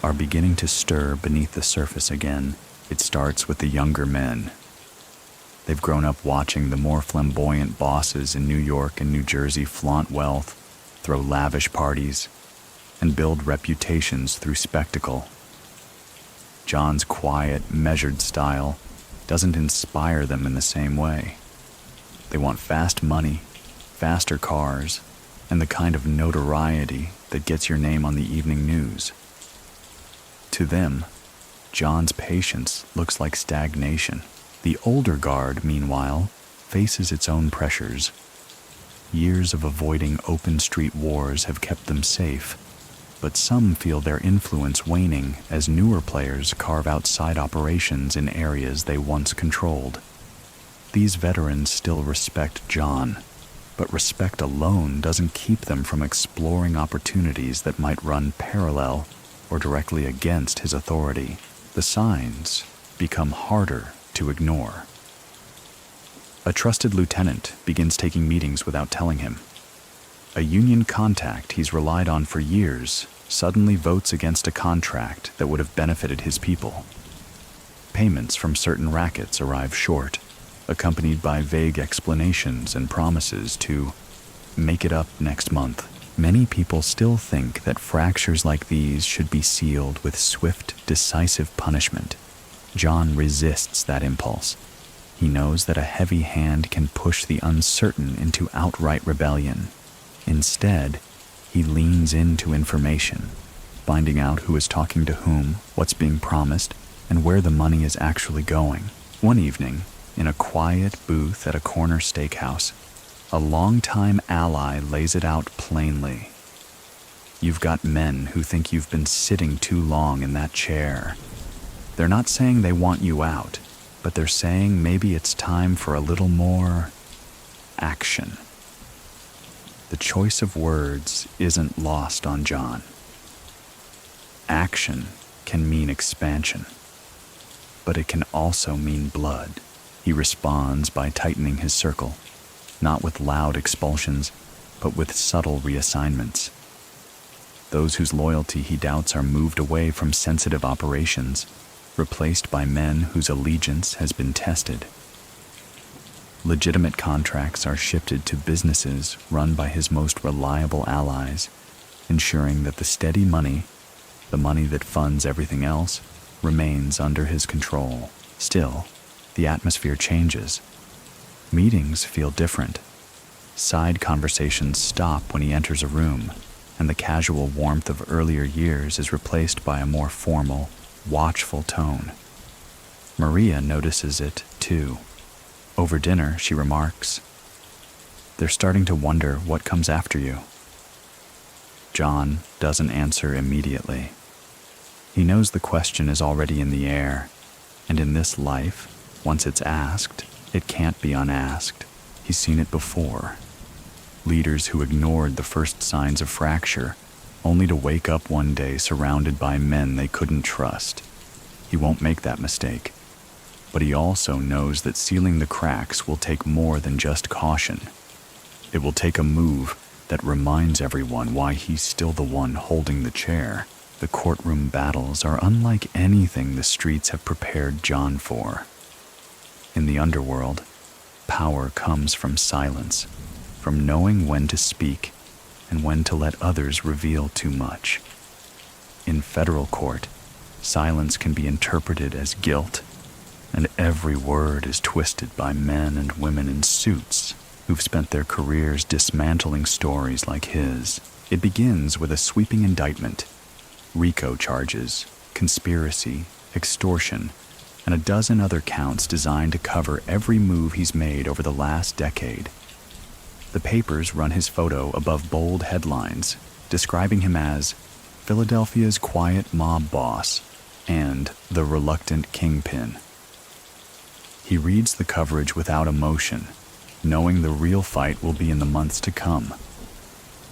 are beginning to stir beneath the surface again. It starts with the younger men. They've grown up watching the more flamboyant bosses in New York and New Jersey flaunt wealth, throw lavish parties, and build reputations through spectacle. John's quiet, measured style doesn't inspire them in the same way. They want fast money, faster cars, and the kind of notoriety that gets your name on the evening news. To them, John's patience looks like stagnation. The older guard, meanwhile, faces its own pressures. Years of avoiding open street wars have kept them safe, but some feel their influence waning as newer players carve out side operations in areas they once controlled. These veterans still respect John, but respect alone doesn't keep them from exploring opportunities that might run parallel or directly against his authority. The signs become harder to ignore. A trusted lieutenant begins taking meetings without telling him. A union contact he's relied on for years suddenly votes against a contract that would have benefited his people. Payments from certain rackets arrive short, accompanied by vague explanations and promises to make it up next month. Many people still think that fractures like these should be sealed with swift, decisive punishment. John resists that impulse. He knows that a heavy hand can push the uncertain into outright rebellion. Instead, he leans into information, finding out who is talking to whom, what's being promised, and where the money is actually going. One evening, in a quiet booth at a corner steakhouse, a longtime ally lays it out plainly. You've got men who think you've been sitting too long in that chair. They're not saying they want you out, but they're saying maybe it's time for a little more action. The choice of words isn't lost on John. Action can mean expansion, but it can also mean blood. He responds by tightening his circle, not with loud expulsions, but with subtle reassignments. Those whose loyalty he doubts are moved away from sensitive operations, replaced by men whose allegiance has been tested. Legitimate contracts are shifted to businesses run by his most reliable allies, ensuring that the steady money, the money that funds everything else, remains under his control. Still, the atmosphere changes. Meetings feel different. Side conversations stop when he enters a room, and the casual warmth of earlier years is replaced by a more formal, watchful tone. Maria notices it, too. Over dinner, she remarks, "They're starting to wonder what comes after you." John doesn't answer immediately. He knows the question is already in the air, and in this life, once it's asked, it can't be unasked. He's seen it before. Leaders who ignored the first signs of fracture, only to wake up one day surrounded by men they couldn't trust. He won't make that mistake. But he also knows that sealing the cracks will take more than just caution. It will take a move that reminds everyone why he's still the one holding the chair. The courtroom battles are unlike anything the streets have prepared John for. In the underworld, power comes from silence, from knowing when to speak and when to let others reveal too much. In federal court, silence can be interpreted as guilt, and every word is twisted by men and women in suits who've spent their careers dismantling stories like his. It begins with a sweeping indictment, RICO charges, conspiracy, extortion, and a dozen other counts designed to cover every move he's made over the last decade. The papers run his photo above bold headlines, describing him as Philadelphia's quiet mob boss and the reluctant kingpin. He reads the coverage without emotion, knowing the real fight will be in the months to come.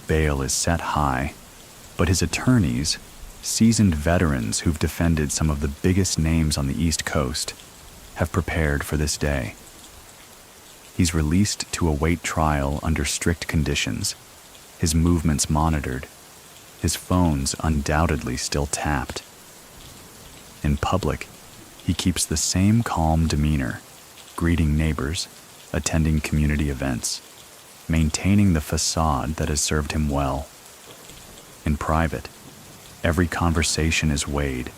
Bail is set high, but his attorneys, seasoned veterans who've defended some of the biggest names on the East Coast, have prepared for this day. He's released to await trial under strict conditions, his movements monitored, his phones undoubtedly still tapped. In public, he keeps the same calm demeanor, greeting neighbors, attending community events, maintaining the facade that has served him well. In private, every conversation is weighed,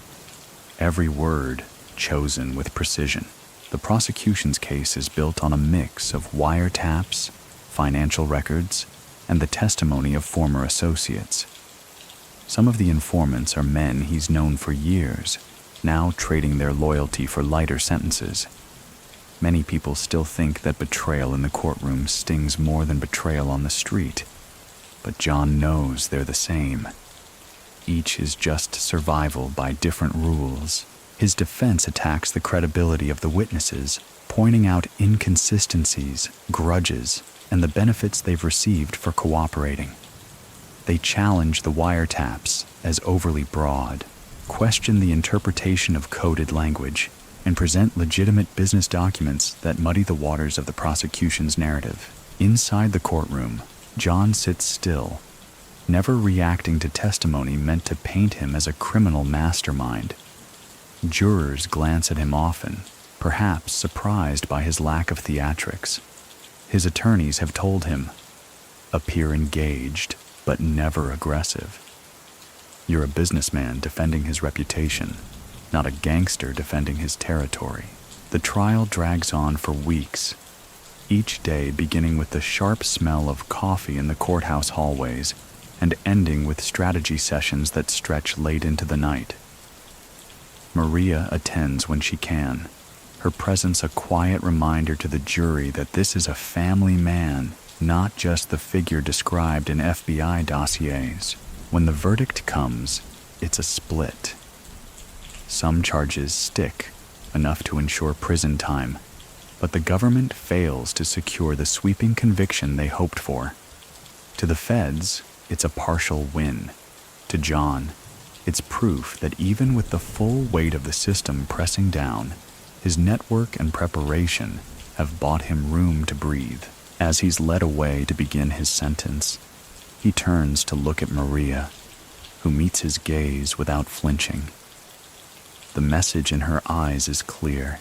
every word chosen with precision. The prosecution's case is built on a mix of wiretaps, financial records, and the testimony of former associates. Some of the informants are men he's known for years, now trading their loyalty for lighter sentences. Many people still think that betrayal in the courtroom stings more than betrayal on the street, but John knows they're the same. Each is just survival by different rules. His defense attacks the credibility of the witnesses, pointing out inconsistencies, grudges, and the benefits they've received for cooperating. They challenge the wiretaps as overly broad, question the interpretation of coded language, and present legitimate business documents that muddy the waters of the prosecution's narrative. Inside the courtroom, John sits still, never reacting to testimony meant to paint him as a criminal mastermind. Jurors glance at him often, perhaps surprised by his lack of theatrics. His attorneys have told him, appear engaged, but never aggressive. You're a businessman defending his reputation, not a gangster defending his territory. The trial drags on for weeks, each day beginning with the sharp smell of coffee in the courthouse hallways and ending with strategy sessions that stretch late into the night. Maria attends when she can, her presence a quiet reminder to the jury that this is a family man, not just the figure described in FBI dossiers. When the verdict comes, it's a split. Some charges stick, enough to ensure prison time, but the government fails to secure the sweeping conviction they hoped for. To the feds, it's a partial win. To John, it's proof that even with the full weight of the system pressing down, his network and preparation have bought him room to breathe. As he's led away to begin his sentence, he turns to look at Maria, who meets his gaze without flinching. The message in her eyes is clear.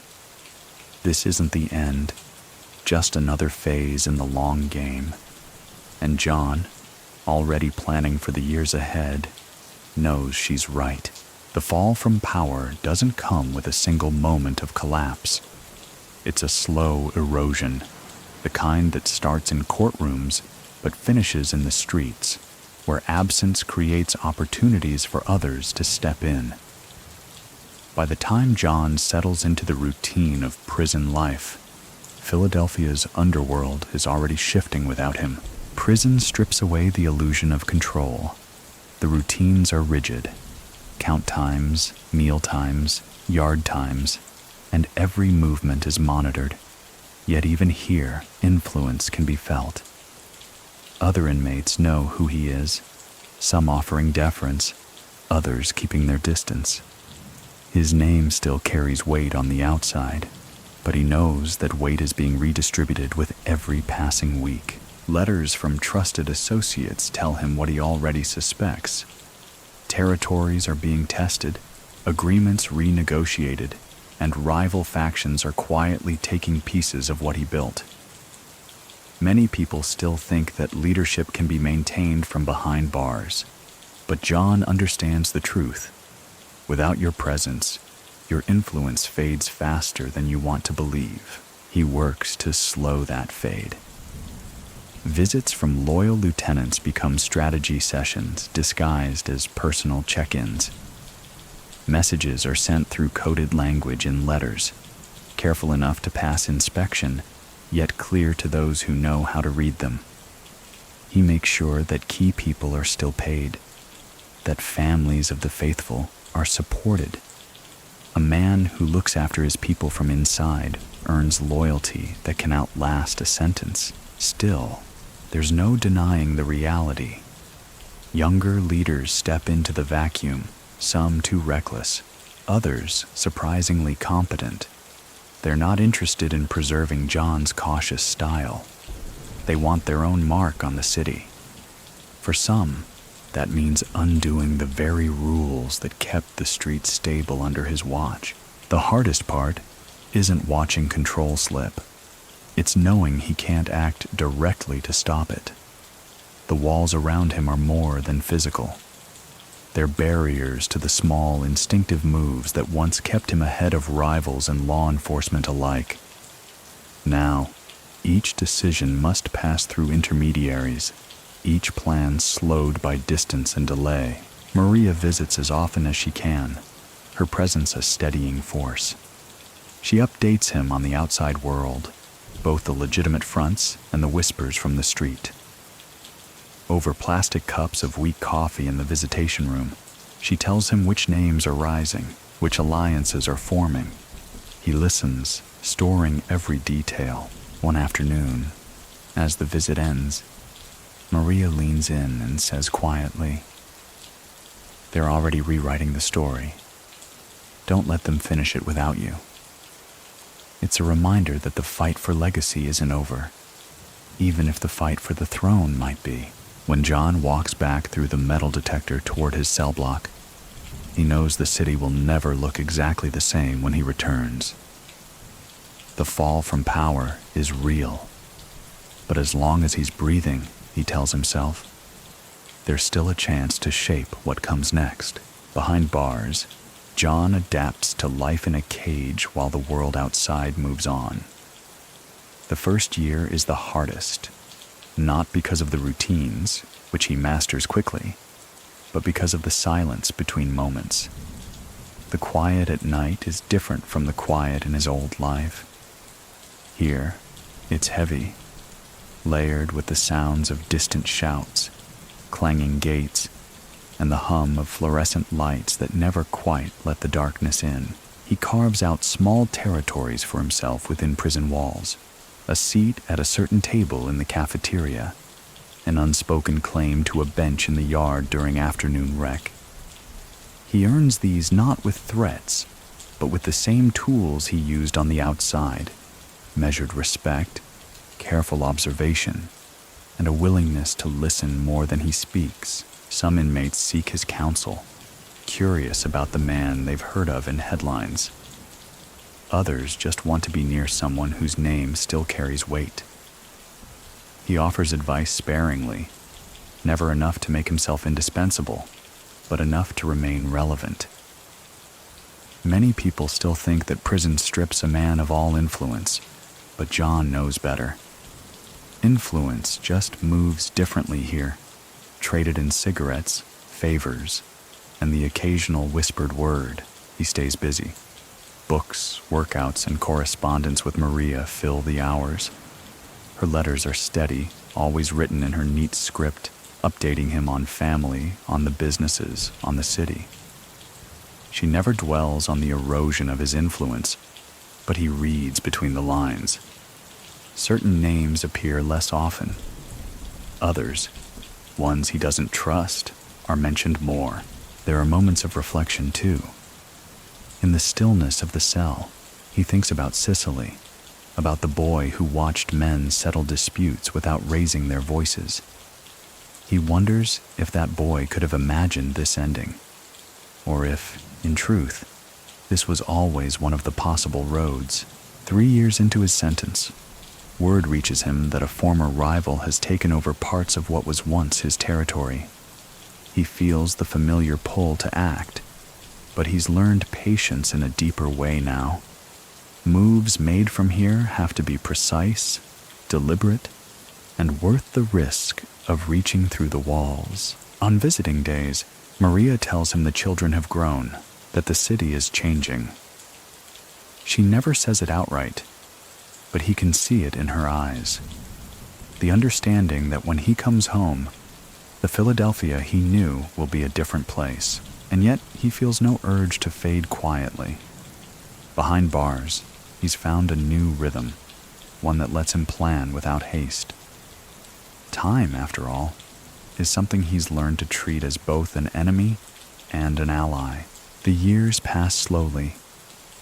This isn't the end, just another phase in the long game. And John, already planning for the years ahead, knows she's right. The fall from power doesn't come with a single moment of collapse. It's a slow erosion, the kind that starts in courtrooms but finishes in the streets, where absence creates opportunities for others to step in. By the time John settles into the routine of prison life, Philadelphia's underworld is already shifting without him. Prison strips away the illusion of control. The routines are rigid. Count times, meal times, yard times, and every movement is monitored. Yet even here, influence can be felt. Other inmates know who he is, some offering deference, others keeping their distance. His name still carries weight on the outside, but he knows that weight is being redistributed with every passing week. Letters from trusted associates tell him what he already suspects. Territories are being tested, agreements renegotiated, and rival factions are quietly taking pieces of what he built. Many people still think that leadership can be maintained from behind bars, but John understands the truth. Without your presence, your influence fades faster than you want to believe. He works to slow that fade. Visits from loyal lieutenants become strategy sessions disguised as personal check-ins. Messages are sent through coded language in letters, careful enough to pass inspection, yet clear to those who know how to read them. He makes sure that key people are still paid, that families of the faithful are supported. A man who looks after his people from inside earns loyalty that can outlast a sentence. Still, there's no denying the reality. Younger leaders step into the vacuum, some too reckless, others surprisingly competent. They're not interested in preserving John's cautious style. They want their own mark on the city. For some, that means undoing the very rules that kept the street stable under his watch. The hardest part isn't watching control slip. It's knowing he can't act directly to stop it. The walls around him are more than physical. They're barriers to the small, instinctive moves that once kept him ahead of rivals and law enforcement alike. Now, each decision must pass through intermediaries, each plan slowed by distance and delay. Maria visits as often as she can, her presence a steadying force. She updates him on the outside world, both the legitimate fronts and the whispers from the street. Over plastic cups of weak coffee in the visitation room, she tells him which names are rising, which alliances are forming. He listens, storing every detail. One afternoon, as the visit ends, Maria leans in and says quietly, "They're already rewriting the story. Don't let them finish it without you." It's a reminder that the fight for legacy isn't over, even if the fight for the throne might be. When John walks back through the metal detector toward his cell block, he knows the city will never look exactly the same when he returns. The fall from power is real, but as long as he's breathing, he tells himself, there's still a chance to shape what comes next. Behind bars, John adapts to life in a cage while the world outside moves on. The first year is the hardest, not because of the routines, which he masters quickly, but because of the silence between moments. The quiet at night is different from the quiet in his old life. Here, it's heavy, layered with the sounds of distant shouts, clanging gates, and the hum of fluorescent lights that never quite let the darkness in. He carves out small territories for himself within prison walls, a seat at a certain table in the cafeteria, an unspoken claim to a bench in the yard during afternoon rec. He earns these not with threats, but with the same tools he used on the outside: measured respect, careful observation, and a willingness to listen more than he speaks. Some inmates seek his counsel, curious about the man they've heard of in headlines. Others just want to be near someone whose name still carries weight. He offers advice sparingly, never enough to make himself indispensable, but enough to remain relevant. Many people still think that prison strips a man of all influence, but John knows better. Influence just moves differently here, traded in cigarettes, favors, and the occasional whispered word. He stays busy. Books, workouts, and correspondence with Maria fill the hours. Her letters are steady, always written in her neat script, updating him on family, on the businesses, on the city. She never dwells on the erosion of his influence, but he reads between the lines. Certain names appear less often. Others, ones he doesn't trust, are mentioned more. There are moments of reflection, too. In the stillness of the cell, he thinks about Sicily, about the boy who watched men settle disputes without raising their voices. He wonders if that boy could have imagined this ending, or if, in truth, this was always one of the possible roads. 3 years into his sentence, word reaches him that a former rival has taken over parts of what was once his territory. He feels the familiar pull to act, but he's learned patience in a deeper way now. Moves made from here have to be precise, deliberate, and worth the risk of reaching through the walls. On visiting days, Maria tells him the children have grown, that the city is changing. She never says it outright, but he can see it in her eyes. The understanding that when he comes home, the Philadelphia he knew will be a different place, and yet he feels no urge to fade quietly. Behind bars, he's found a new rhythm, one that lets him plan without haste. Time, after all, is something he's learned to treat as both an enemy and an ally. The years pass slowly,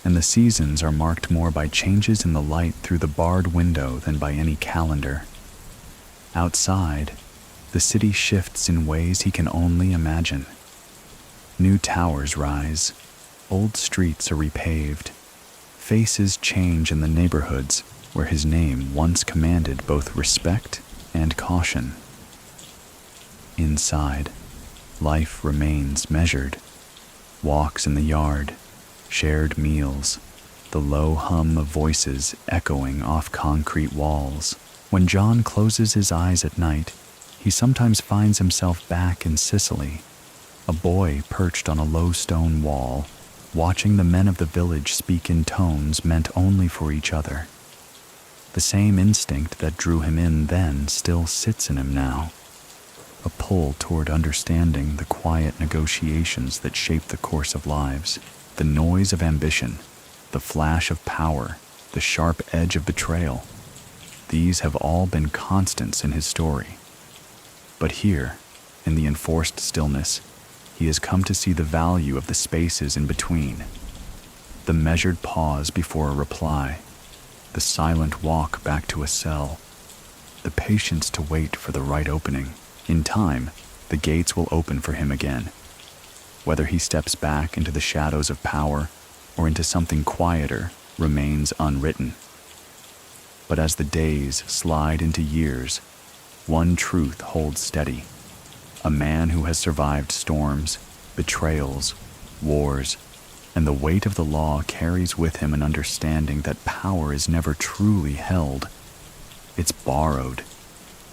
and the seasons are marked more by changes in the light through the barred window than by any calendar. Outside, the city shifts in ways he can only imagine. New towers rise, old streets are repaved, faces change in the neighborhoods where his name once commanded both respect and caution. Inside, life remains measured. Walks in the yard, shared meals, the low hum of voices echoing off concrete walls. When John closes his eyes at night, he sometimes finds himself back in Sicily, a boy perched on a low stone wall, watching the men of the village speak in tones meant only for each other. The same instinct that drew him in then still sits in him now, a pull toward understanding the quiet negotiations that shape the course of lives, the noise of ambition, the flash of power, the sharp edge of betrayal. These have all been constants in his story. But here, in the enforced stillness, he has come to see the value of the spaces in between, the measured pause before a reply, the silent walk back to a cell, the patience to wait for the right opening. In time, the gates will open for him again. Whether he steps back into the shadows of power or into something quieter remains unwritten. But as the days slide into years, one truth holds steady. A man who has survived storms, betrayals, wars, and the weight of the law carries with him an understanding that power is never truly held. It's borrowed,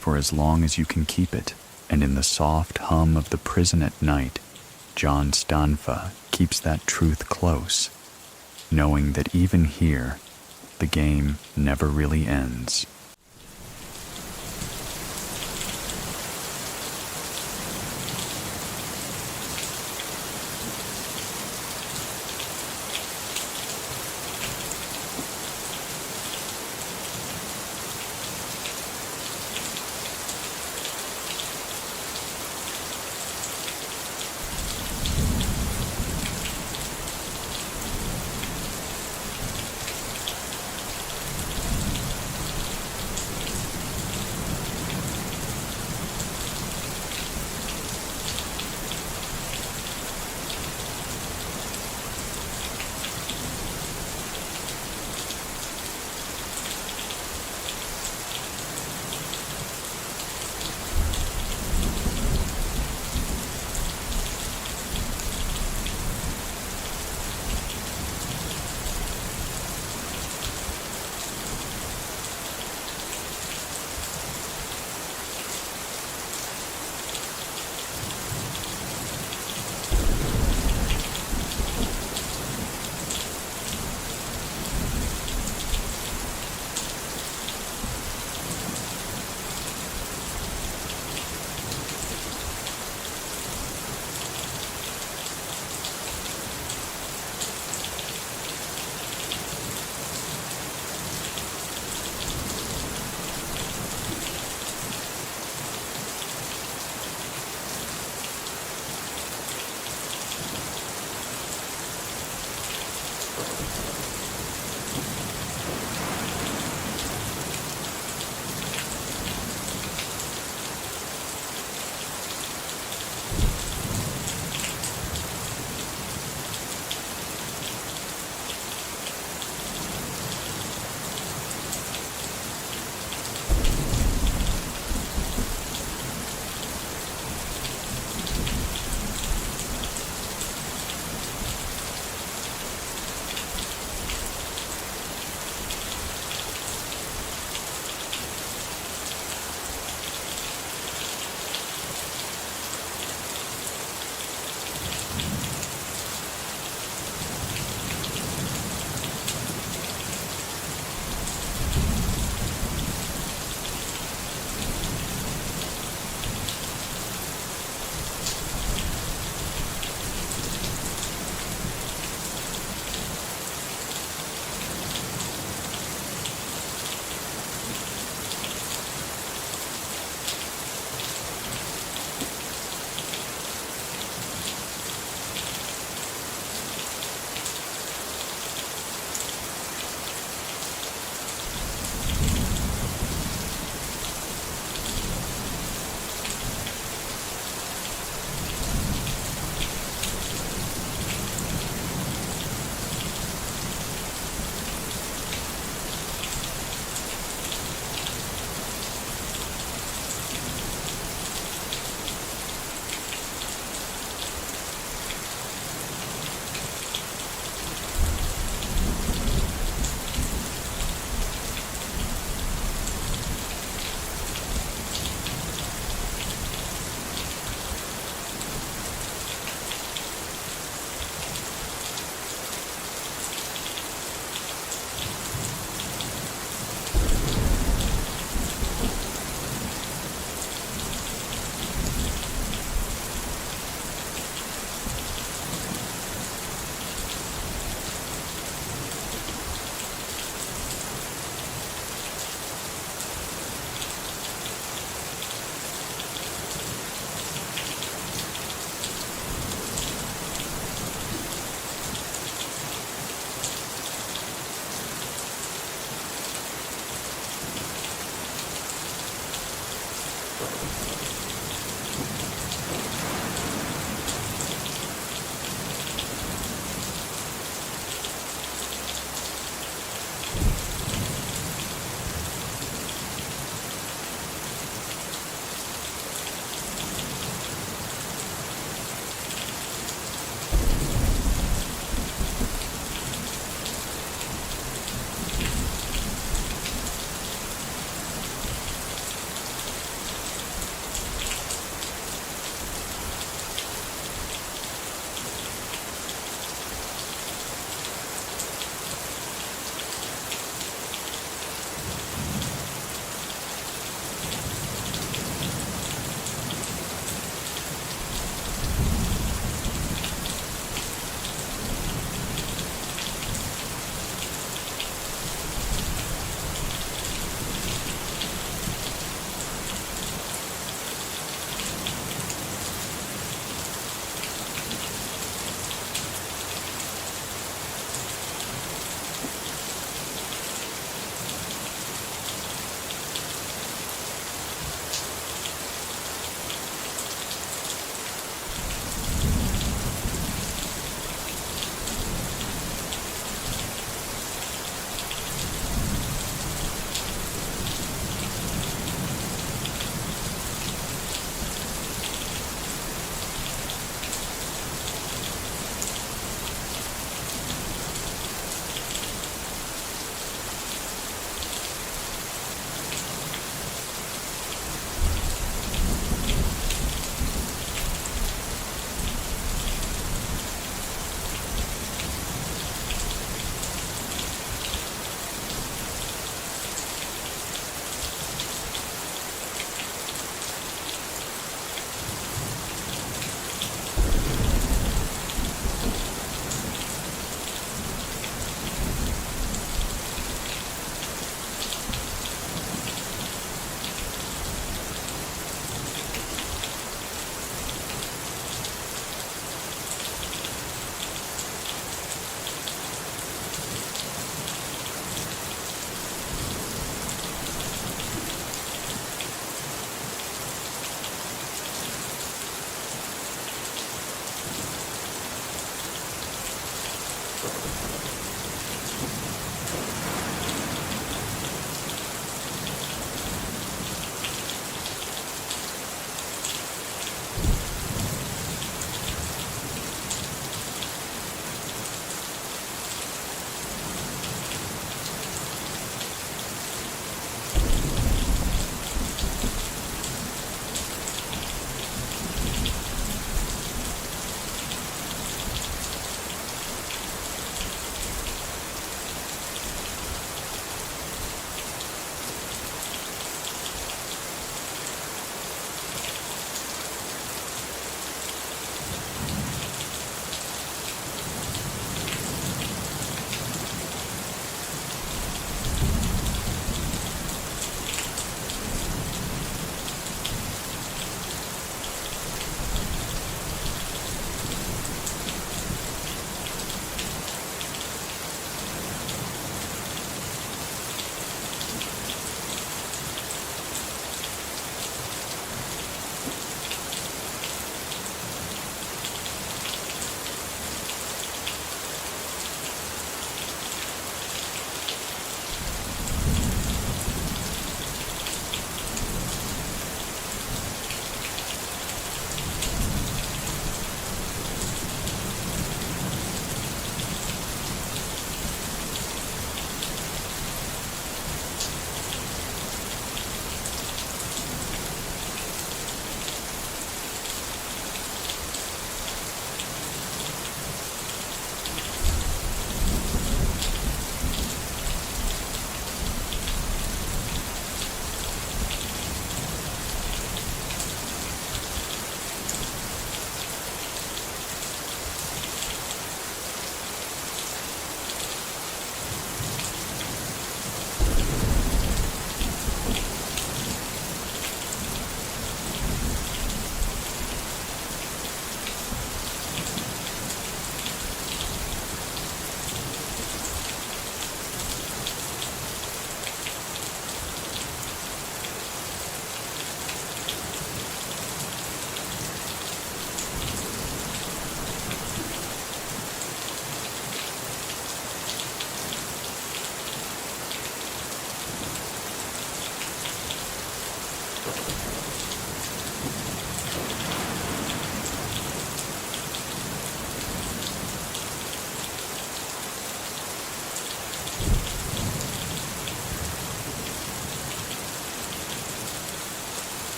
for as long as you can keep it. And in the soft hum of the prison at night, John Stanfa keeps that truth close, knowing that even here, the game never really ends.